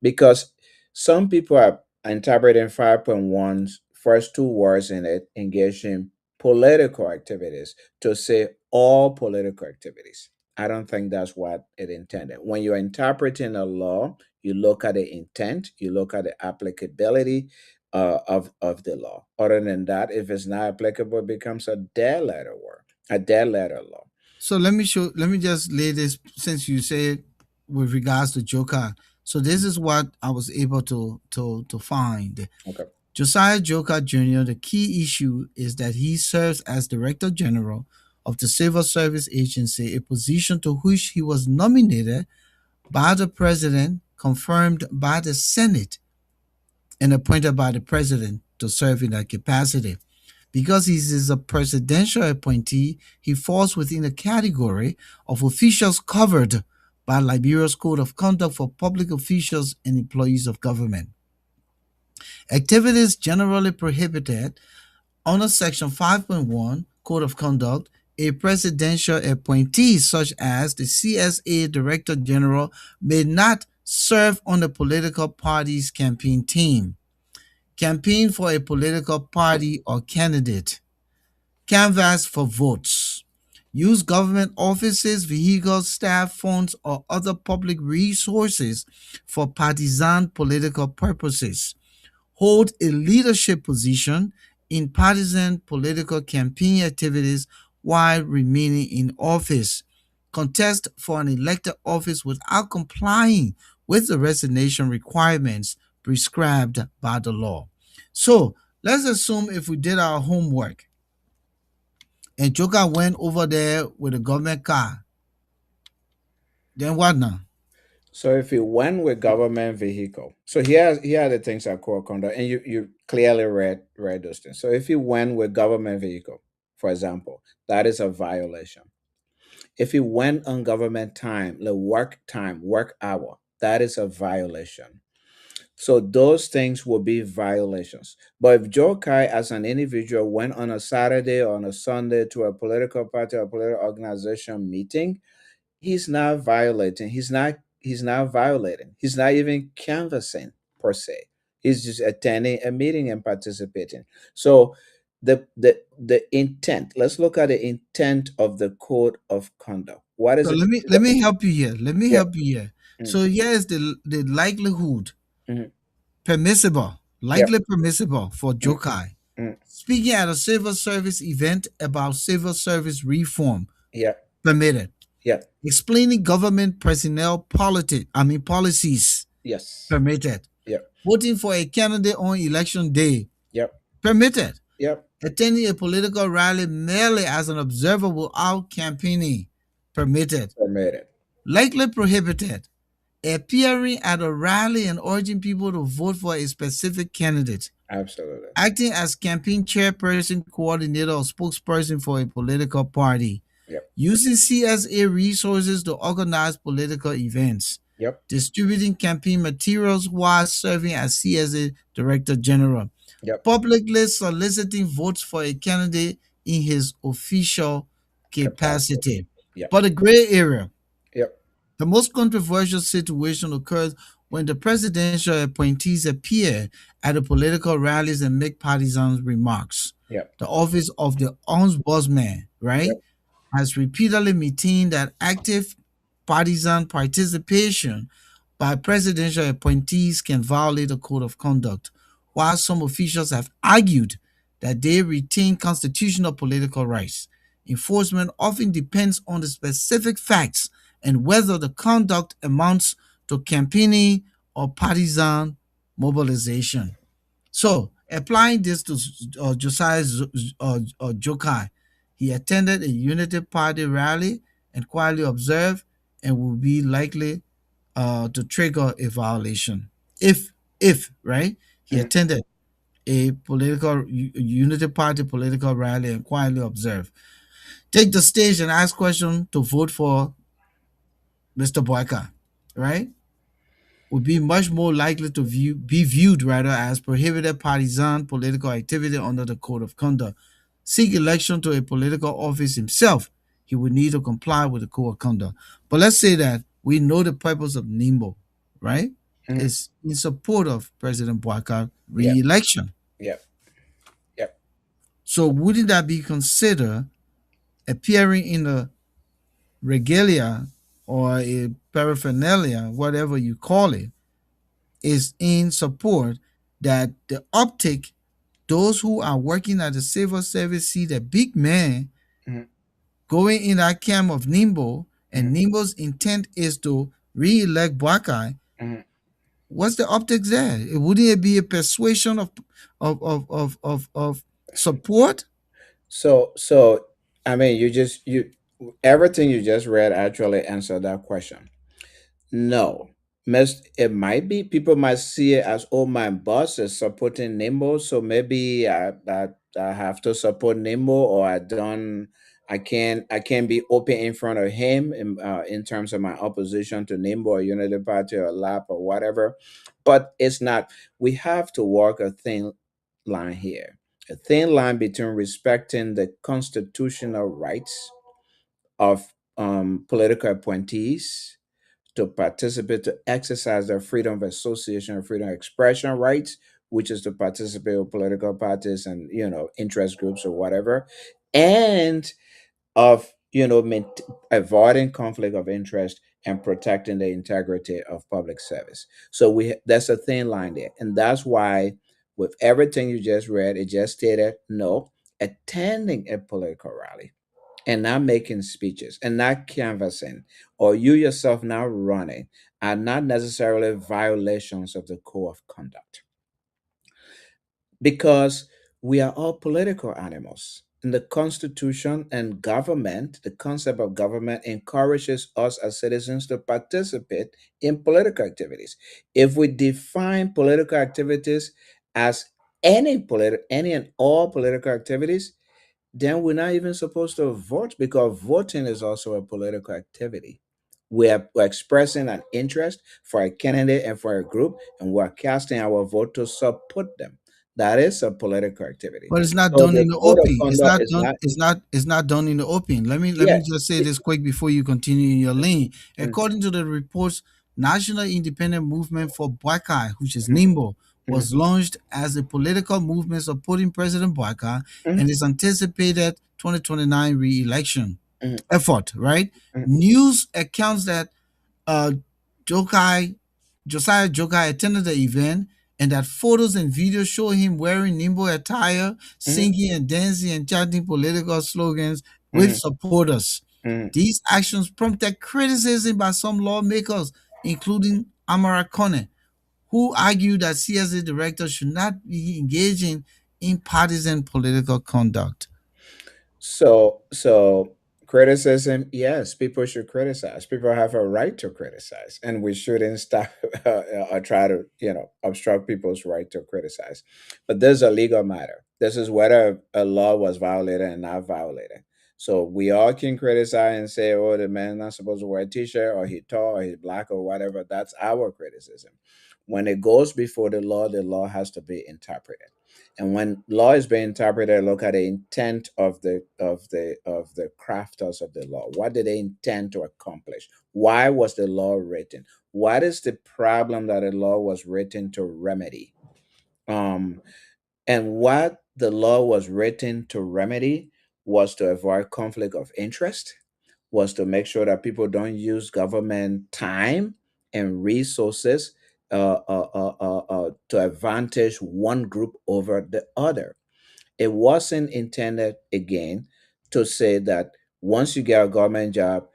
because some people are interpreting 5.1's first two words in it, engage in political activities, to say all political activities. I don't think that's what it intended. When you're interpreting a law, you look at the intent, you look at the applicability of the law. Other than that, if it's not applicable, it becomes a dead letter word, a dead letter law. So let me just lay this, since you say with regards to Joker. So this is what I was able to find. Okay. Josiah Joker Jr., the key issue is that he serves as Director General of the Civil Service Agency, a position to which he was nominated by the President, confirmed by the Senate, and appointed by the President to serve in that capacity. Because he is a presidential appointee, he falls within the category of officials covered by Liberia's Code of Conduct for public officials and employees of government. Activities generally prohibited under Section 5.1 Code of Conduct, a presidential appointee such as the CSA Director General may not serve on the political party's campaign team, campaign for a political party or candidate, canvass for votes, use government offices, vehicles, staff, funds, or other public resources for partisan political purposes, hold a leadership position in partisan political campaign activities while remaining in office, contest for an elected office without complying with the resignation requirements prescribed by the law. So let's assume if we did our homework and Joker went over there with a government car, then what now? So if you went with government vehicle, so here are the things that code of conduct, and you clearly read those things. So if you went with government vehicle, for example, that is a violation. If you went on government time, the work time, work hour, that is a violation. So those things will be violations. But if Joe Kai, as an individual, went on a Saturday or on a Sunday to a political party or political organization meeting, he's not violating. He's not violating. He's not even canvassing per se. He's just attending a meeting and participating. So the intent. Let's look at the intent of the code of conduct. What is So it? let me help you here. Let me Yeah. help you here. Mm, So here is the likelihood mhm, permissible, yeah. likely permissible for Mm, Jokai. mm, Speaking at a civil service event about civil service reform, yeah. permitted. Yeah. Explaining government personnel policies, Yes. permitted. Yeah. Voting for a candidate on election day, Yep. permitted. Yep. Attending a political rally merely as an observer without campaigning, permitted. Permitted. Likely prohibited. Appearing at a rally and urging people to vote for a specific candidate. Absolutely. Acting as campaign chairperson, coordinator, or spokesperson for a political party. Yep. Using CSA resources to organize political events. Yep. Distributing campaign materials while serving as CSA Director General. Yep. Publicly soliciting votes for a candidate in his official Capacity. capacity. Yep. But the gray area, Yep. the most controversial situation occurs when the presidential appointees appear at the political rallies and make partisan remarks. Yep. The office of the ombudsman, right, Yep. has repeatedly maintained that active partisan participation by presidential appointees can violate the code of conduct, while some officials have argued that they retain constitutional political rights. Enforcement often depends on the specific facts and whether the conduct amounts to campaigning or partisan mobilization. So, applying this to Josiah Jokai, he attended a Unity Party rally and quietly observed and will be likely to trigger a violation. If right, he Mhm. attended a Unity Party political rally and quietly observed. Take the stage and ask question to vote for Mr. Boyka, right? Would be much more likely to be viewed rather as prohibited partisan political activity under the code of conduct. Seek election to a political office himself, he would need to comply with the code of conduct. But let's say that we know the purpose of NIMBO, right? Mhm. Is in support of President Boycott Yep. re-election. Yep. Yep. So wouldn't that be considered appearing in the regalia or a paraphernalia, whatever you call it, is in support that the optic, those who are working at the civil service see the big man Mhm. going in that camp of Nimbo, and Mhm. Nimbo's intent is to re-elect Buckeye. Mhm. What's the optics there? Wouldn't it be a persuasion of support? So I mean, you everything you just read actually answered that question. No. It might be people might see it as, oh, my boss is supporting Nimbo, so maybe I have to support Nimbo, or I can't be open in front of him in terms of my opposition to Nimbo or Unity Party or LAP or whatever. But it's not. We have to walk a thin line here, a thin line between respecting the constitutional rights of political appointees to participate, to exercise their freedom of association and freedom of expression rights, which is to participate with political parties and interest groups or whatever, and of avoiding conflict of interest and protecting the integrity of public service. So that's a thin line there, and that's why with everything you just read, it just stated no. Attending a political rally and not making speeches and not canvassing, or you yourself not running, are not necessarily violations of the code of conduct. because we are all political animals. And the Constitution and government, the concept of government encourages us as citizens to participate in political activities. If we define political activities as any and all political activities, then we're not even supposed to vote because voting is also a political activity. We're expressing an interest for a candidate and for a group, and we're casting our vote to support them. That is a political activity. But it's not So done the in the code of open. It's conduct not is done. not, It's not done in the open. Let me yeah. just say it- this quick before you continue in your lane. mm, According to the reports, National Independent Movement for Boakai, which is mm, NIMBO, mm, was launched as a political movement supporting President Boakai mm, and his anticipated 2029 re-election mm, effort. Right? mm, News accounts that uh, Jokai, Josiah Jokai attended the event, and that photos and videos show him wearing Nimbo attire, mm, singing and dancing and chanting political slogans with mm, supporters. mm. These actions prompted criticism by some lawmakers, including Amara Kone, who argued that CSA directors should not be engaging in partisan political conduct. So criticism, yes, people should criticize. People have a right to criticize, and we shouldn't stop or try to, obstruct people's right to criticize. But there's a legal matter. This is whether a law was violated and not violated. So we all can criticize and say, "Oh, the man not supposed to wear a t-shirt, or he tall, or he's black, or whatever." That's our criticism. When it goes before the law has to be interpreted. And when law is being interpreted, look at the intent of the crafters of the law. What did they intend to accomplish? Why was the law written? What is the problem that the law was written to remedy? Um, and what the law was written to remedy was to avoid conflict of interest, was to make sure that people don't use government time and resources to advantage one group over the other. It wasn't intended, again, to say that once you get a government job,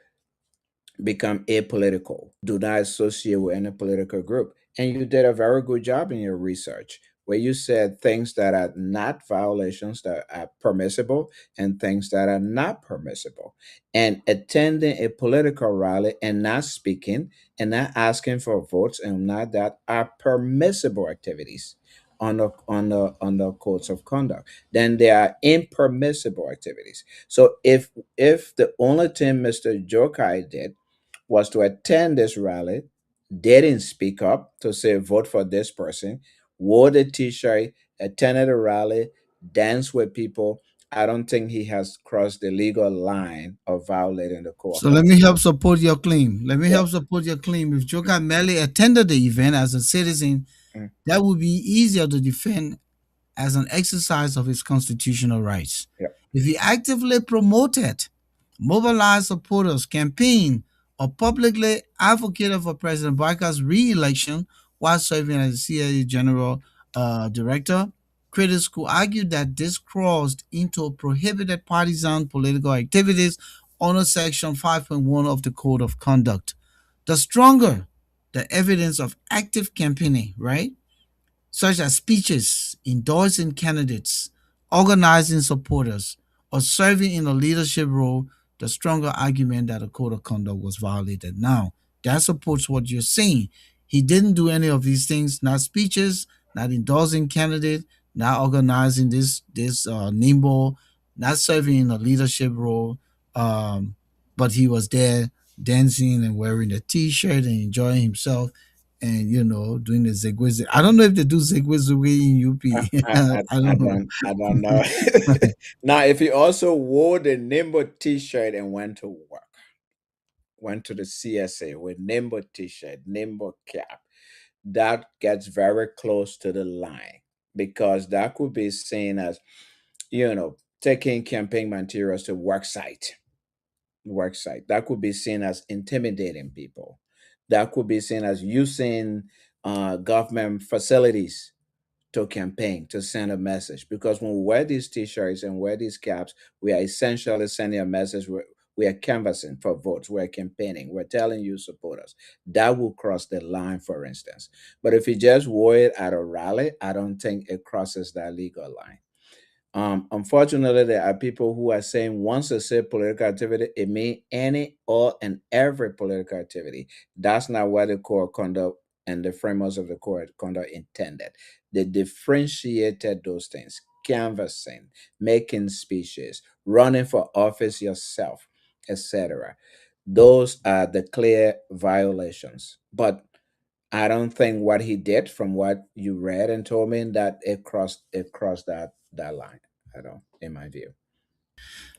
become apolitical. Do not associate with any political group. And you did a very good job in your research where you said things that are not violations that are permissible and things that are not permissible. And attending a political rally and not speaking and not asking for votes and not that are permissible activities on the codes of conduct. Then there are impermissible activities. So if the only thing Mr. Jokai did was to attend this rally, didn't speak up to say vote for this person, wore the t-shirt, attended a rally, danced with people. I don't think he has crossed the legal line of violating the code of So let conduct. me help support your claim. Let me Yeah. help support your claim. If Joker merely attended the event as a citizen, Mm, that would be easier to defend as an exercise of his constitutional rights. yeah. If he actively promoted, mobilized supporters, campaigned, or publicly advocated for President Barker's re-election while serving as CIA General Director, critics could argue that this crossed into prohibited partisan political activities under Section 5.1 of the Code of Conduct. The stronger the evidence of active campaigning, right? Such as speeches, endorsing candidates, organizing supporters, or serving in a leadership role, the stronger argument that a code of conduct was violated. Now, that supports what you're saying. He didn't do any of these things, not speeches, not endorsing candidate, not organizing this nimble, not serving in a leadership role. Um, but he was there dancing and wearing a t-shirt and enjoying himself and doing the Zegwe. I don't know if they do Zegwe in I, UP. I, I I, I don't know. don't know. Now, if he also wore the Nimbo t-shirt and went to work, went to the CSA with Nimbo t-shirt, Nimbo cap, that gets very close to the line because that could be seen as, taking campaign materials to work site. That could be seen as intimidating people. That could be seen as using government facilities to campaign to send a message. Because when we wear these t-shirts and wear these caps, we are essentially sending a message. We are canvassing for votes. We're campaigning. We're telling you support us. That will cross the line, for instance. But if you just wore it at a rally, I don't think it crosses that legal line. Unfortunately, there are people who are saying once they say political activity, it means any, all, and every political activity. That's not what the core conduct and the framers of the core conduct intended. They differentiated those things: canvassing, making speeches, running for office yourself, etc. Those are the clear violations. But I don't think what he did, from what you read and told me, that it crossed that line. I don't, in my view.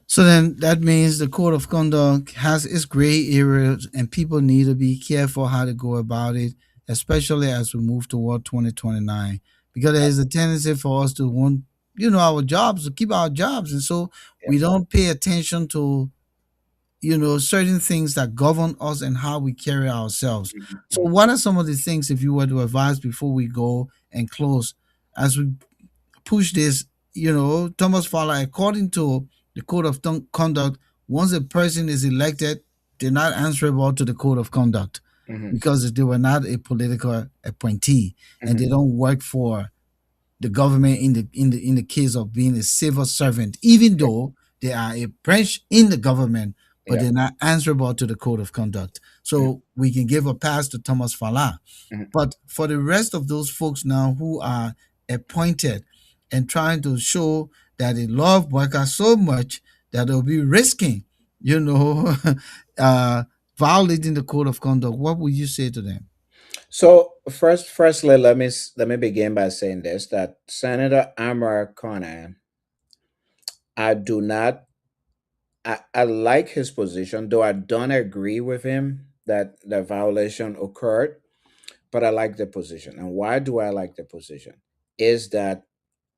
So then that means the code of conduct has its gray areas, and people need to be careful how to go about it, especially as we move toward 2029. Because there is a tendency for us to want, our jobs, to keep our jobs. And so Yeah. we don't pay attention to, certain things that govern us and how we carry ourselves. Mhm, So, mhm, what are some of the things, if you were to advise before we go and close, as we push this? Thomas Fowler, according to the code of conduct, once a person is elected, they're not answerable to the code of conduct mhm, because they were not a political appointee and mhm. they don't work for the government in the case of being a civil servant, even Yeah, though they are a branch in the government, but yeah. they're not answerable to the code of conduct. Mhm, So we can give a pass to Thomas Fala. mhm. But for the rest of those folks now who are appointed and trying to show that they love Boyka so much that they'll be risking, you know, uh, violating the code of conduct, what would you say to them? So firstly, let me begin by saying this: that Senator Amar Conan, I do not, I like his position, though I don't agree with him that the violation occurred. But I like the position. And why do I like the position? Is that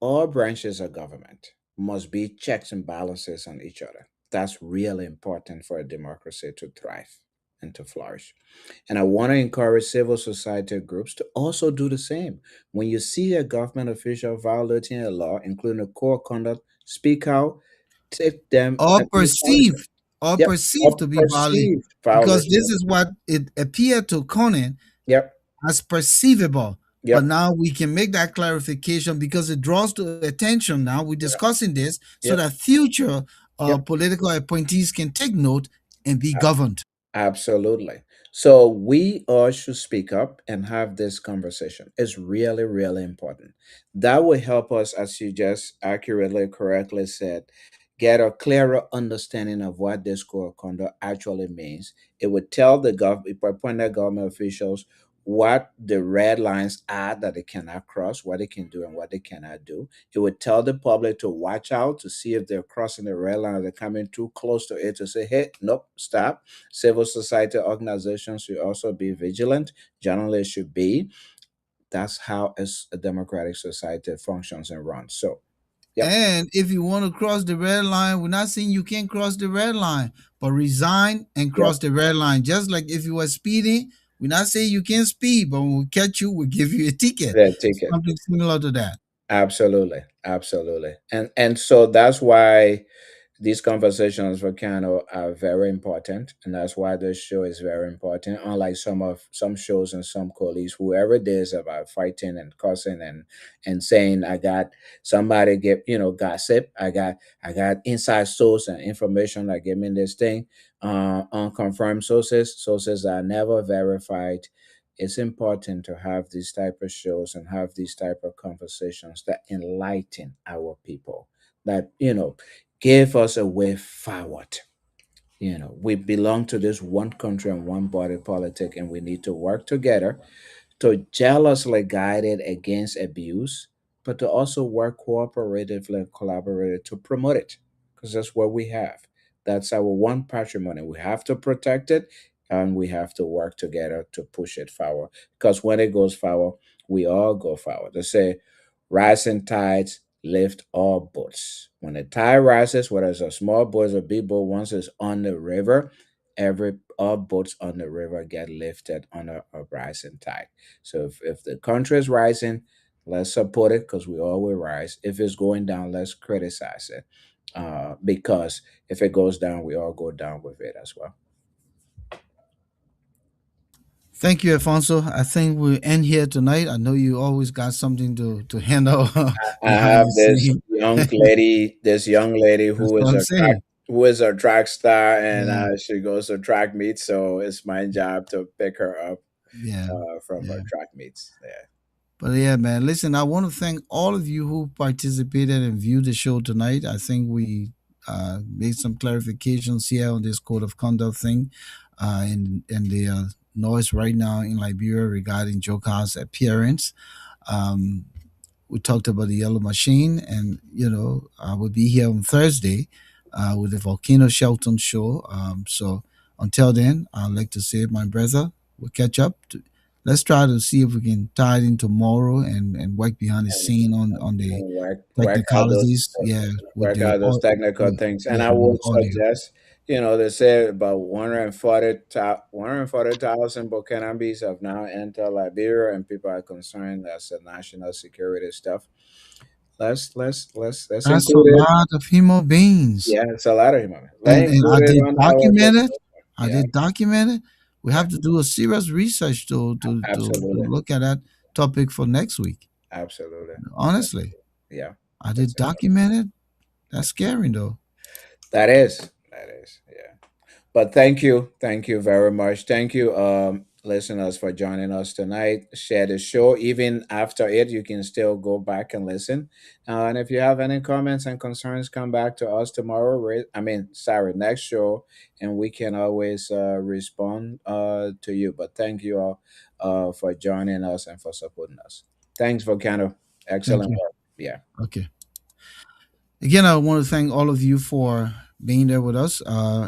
all branches of government must be checks and balances on each other. That's really important for a democracy to thrive and to flourish. And I want to encourage civil society groups to also do the same. When you see a government official violating a law, including a core conduct, speak out, take them or and please punish them. perceived or Yep. perceived Or to be violated, perceived because violation this of the is law. what it appeared to Conan Yep. as perceivable. But Yep. now we can make that clarification because it draws to attention. Now we're Yep. discussing this so Yep. that future Yep. political appointees can take note and be governed. Absolutely. So we all should speak up and have this conversation. It's really, really important. That will help us, as you just accurately, correctly said, get a clearer understanding of what this code of conduct actually means. It would tell the appointed government officials what the red lines are that they cannot cross, what they can do and what they cannot do. It would tell the public to watch out to see if they're crossing the red line or they're coming too close to it, to say, hey, nope, stop. Civil society organizations should also be vigilant. Journalists should be. That's how a democratic society functions and runs. So, yep, And if you want to cross the red line, we're not saying you can't cross the red line, but resign and yep, cross the red line. Just like if you were speeding, we're not saying you can't speed, but when we catch you, we'll give you a ticket. the ticket. Something similar to that. Absolutely, absolutely, and so that's why these conversations for Kano are very important, and that's why this show is very important. Unlike some shows and some colleagues, whoever it is about fighting and cussing and saying, "I got somebody get gossip," I got inside source and information that gave me this thing, unconfirmed sources that are never verified. It's important to have these type of shows and have these type of conversations that enlighten our people, that give us a way forward. We belong to this one country and one body politic, and we need to work together to jealously guide it against abuse, but to also work cooperatively and collaboratively to promote it, because that's what we have. That's our one patrimony. We have to protect it, and we have to work together to push it forward. Because when it goes forward, we all go forward. They say, rising tides lift all boats. When the tide rises, whether it's a small boat or a big boat, once it's on the river, every all boats on the river get lifted on a rising tide. So if the country is rising, let's support it because we all will rise. If it's going down, let's criticize it. because if it goes down, we all go down with it as well. Thank you, Alfonso. I think we'll end here tonight. I know you always got something to handle I behind have the this scene. young lady, That's who what is I'm a track saying. who is a track star, and Yeah, she goes to track meets. So it's my job to pick her up yeah, from her yeah. track meets. Yeah. But yeah, man, listen, I want to thank all of you who participated and viewed the show tonight. I think we made some clarifications here on this code of conduct thing and the noise right now in Liberia regarding Joker's appearance. Um, we talked about the yellow machine, and I will be here on Thursday with the Volcano Shelton show. So until then, I'd like to say, my brother, we'll catch up. Let's try to see if we can tie it in tomorrow and work behind the and, scene on the and technicalities. Yeah, with work the out those technical things. And yeah, I with the would audio. suggest, they say about 140,000 Burkinabes have now entered Liberia, and people are concerned that's a national security stuff. Let's That's a include it. lot of human beings. Yeah, it's a lot of human. Let's And include I it did on our document it. discussion. I Yeah, did document it. We yeah, have to do a serious research to absolutely, look at that topic for next week. absolutely. Honestly, Yeah, I that's did it. document it. That's scary though. That is. Yeah. But thank you very much. Thank you, listeners, for joining us tonight. Share the show. Even after it, you can still go back and listen. And if you have any comments and concerns, come back to us tomorrow. Sorry, next show, and we can always respond to you. But thank you all for joining us and for supporting us. Thanks, Volcano. Thank Excellent you. work. Yeah. Okay. Again, I want to thank all of you for being there with us,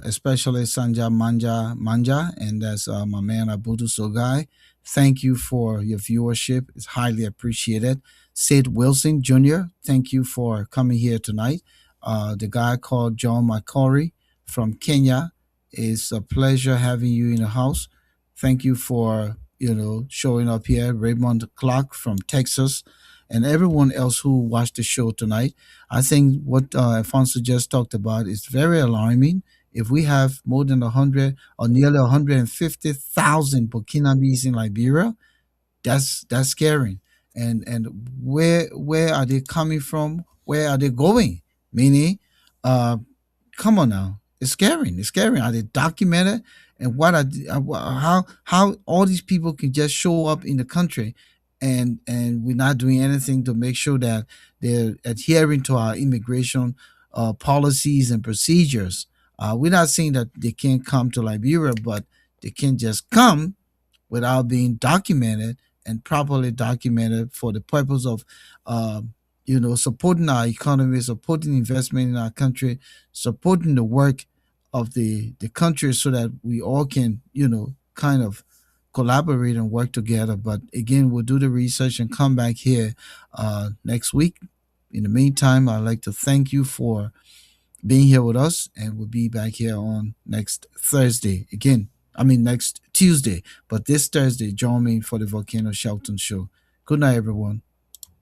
especially Sanja Manja, and that's my man Abudu Sogai. Thank you for your viewership. It's highly appreciated. Sid Wilson Jr., thank you for coming here tonight. The guy called John McCory from Kenya. It's a pleasure having you in the house. Thank you for showing up here. Raymond Clark from Texas, and everyone else who watched the show tonight. I think what Alfonso just talked about is very alarming. If we have more than 100 or nearly 150,000 Burkinabes in Liberia, that's scary. And where are they coming from? Where are they going? Meaning, uh, come on now, it's scary. It's scary. Are they documented? And how all these people can just show up in the country, and we're not doing anything to make sure that they're adhering to our immigration policies and procedures. We're not saying that they can't come to Liberia, but they can't just come without being documented and properly documented for the purpose of supporting our economy, supporting investment in our country, supporting the work of the country, so that we all can kind of collaborate and work together. But again, we'll do the research and come back here next week. In the meantime, I'd like to thank you for being here with us, and we'll be back here on next Thursday again. I mean, next Tuesday, but this Thursday, join me for the Volcano Shelton show. Good night, everyone.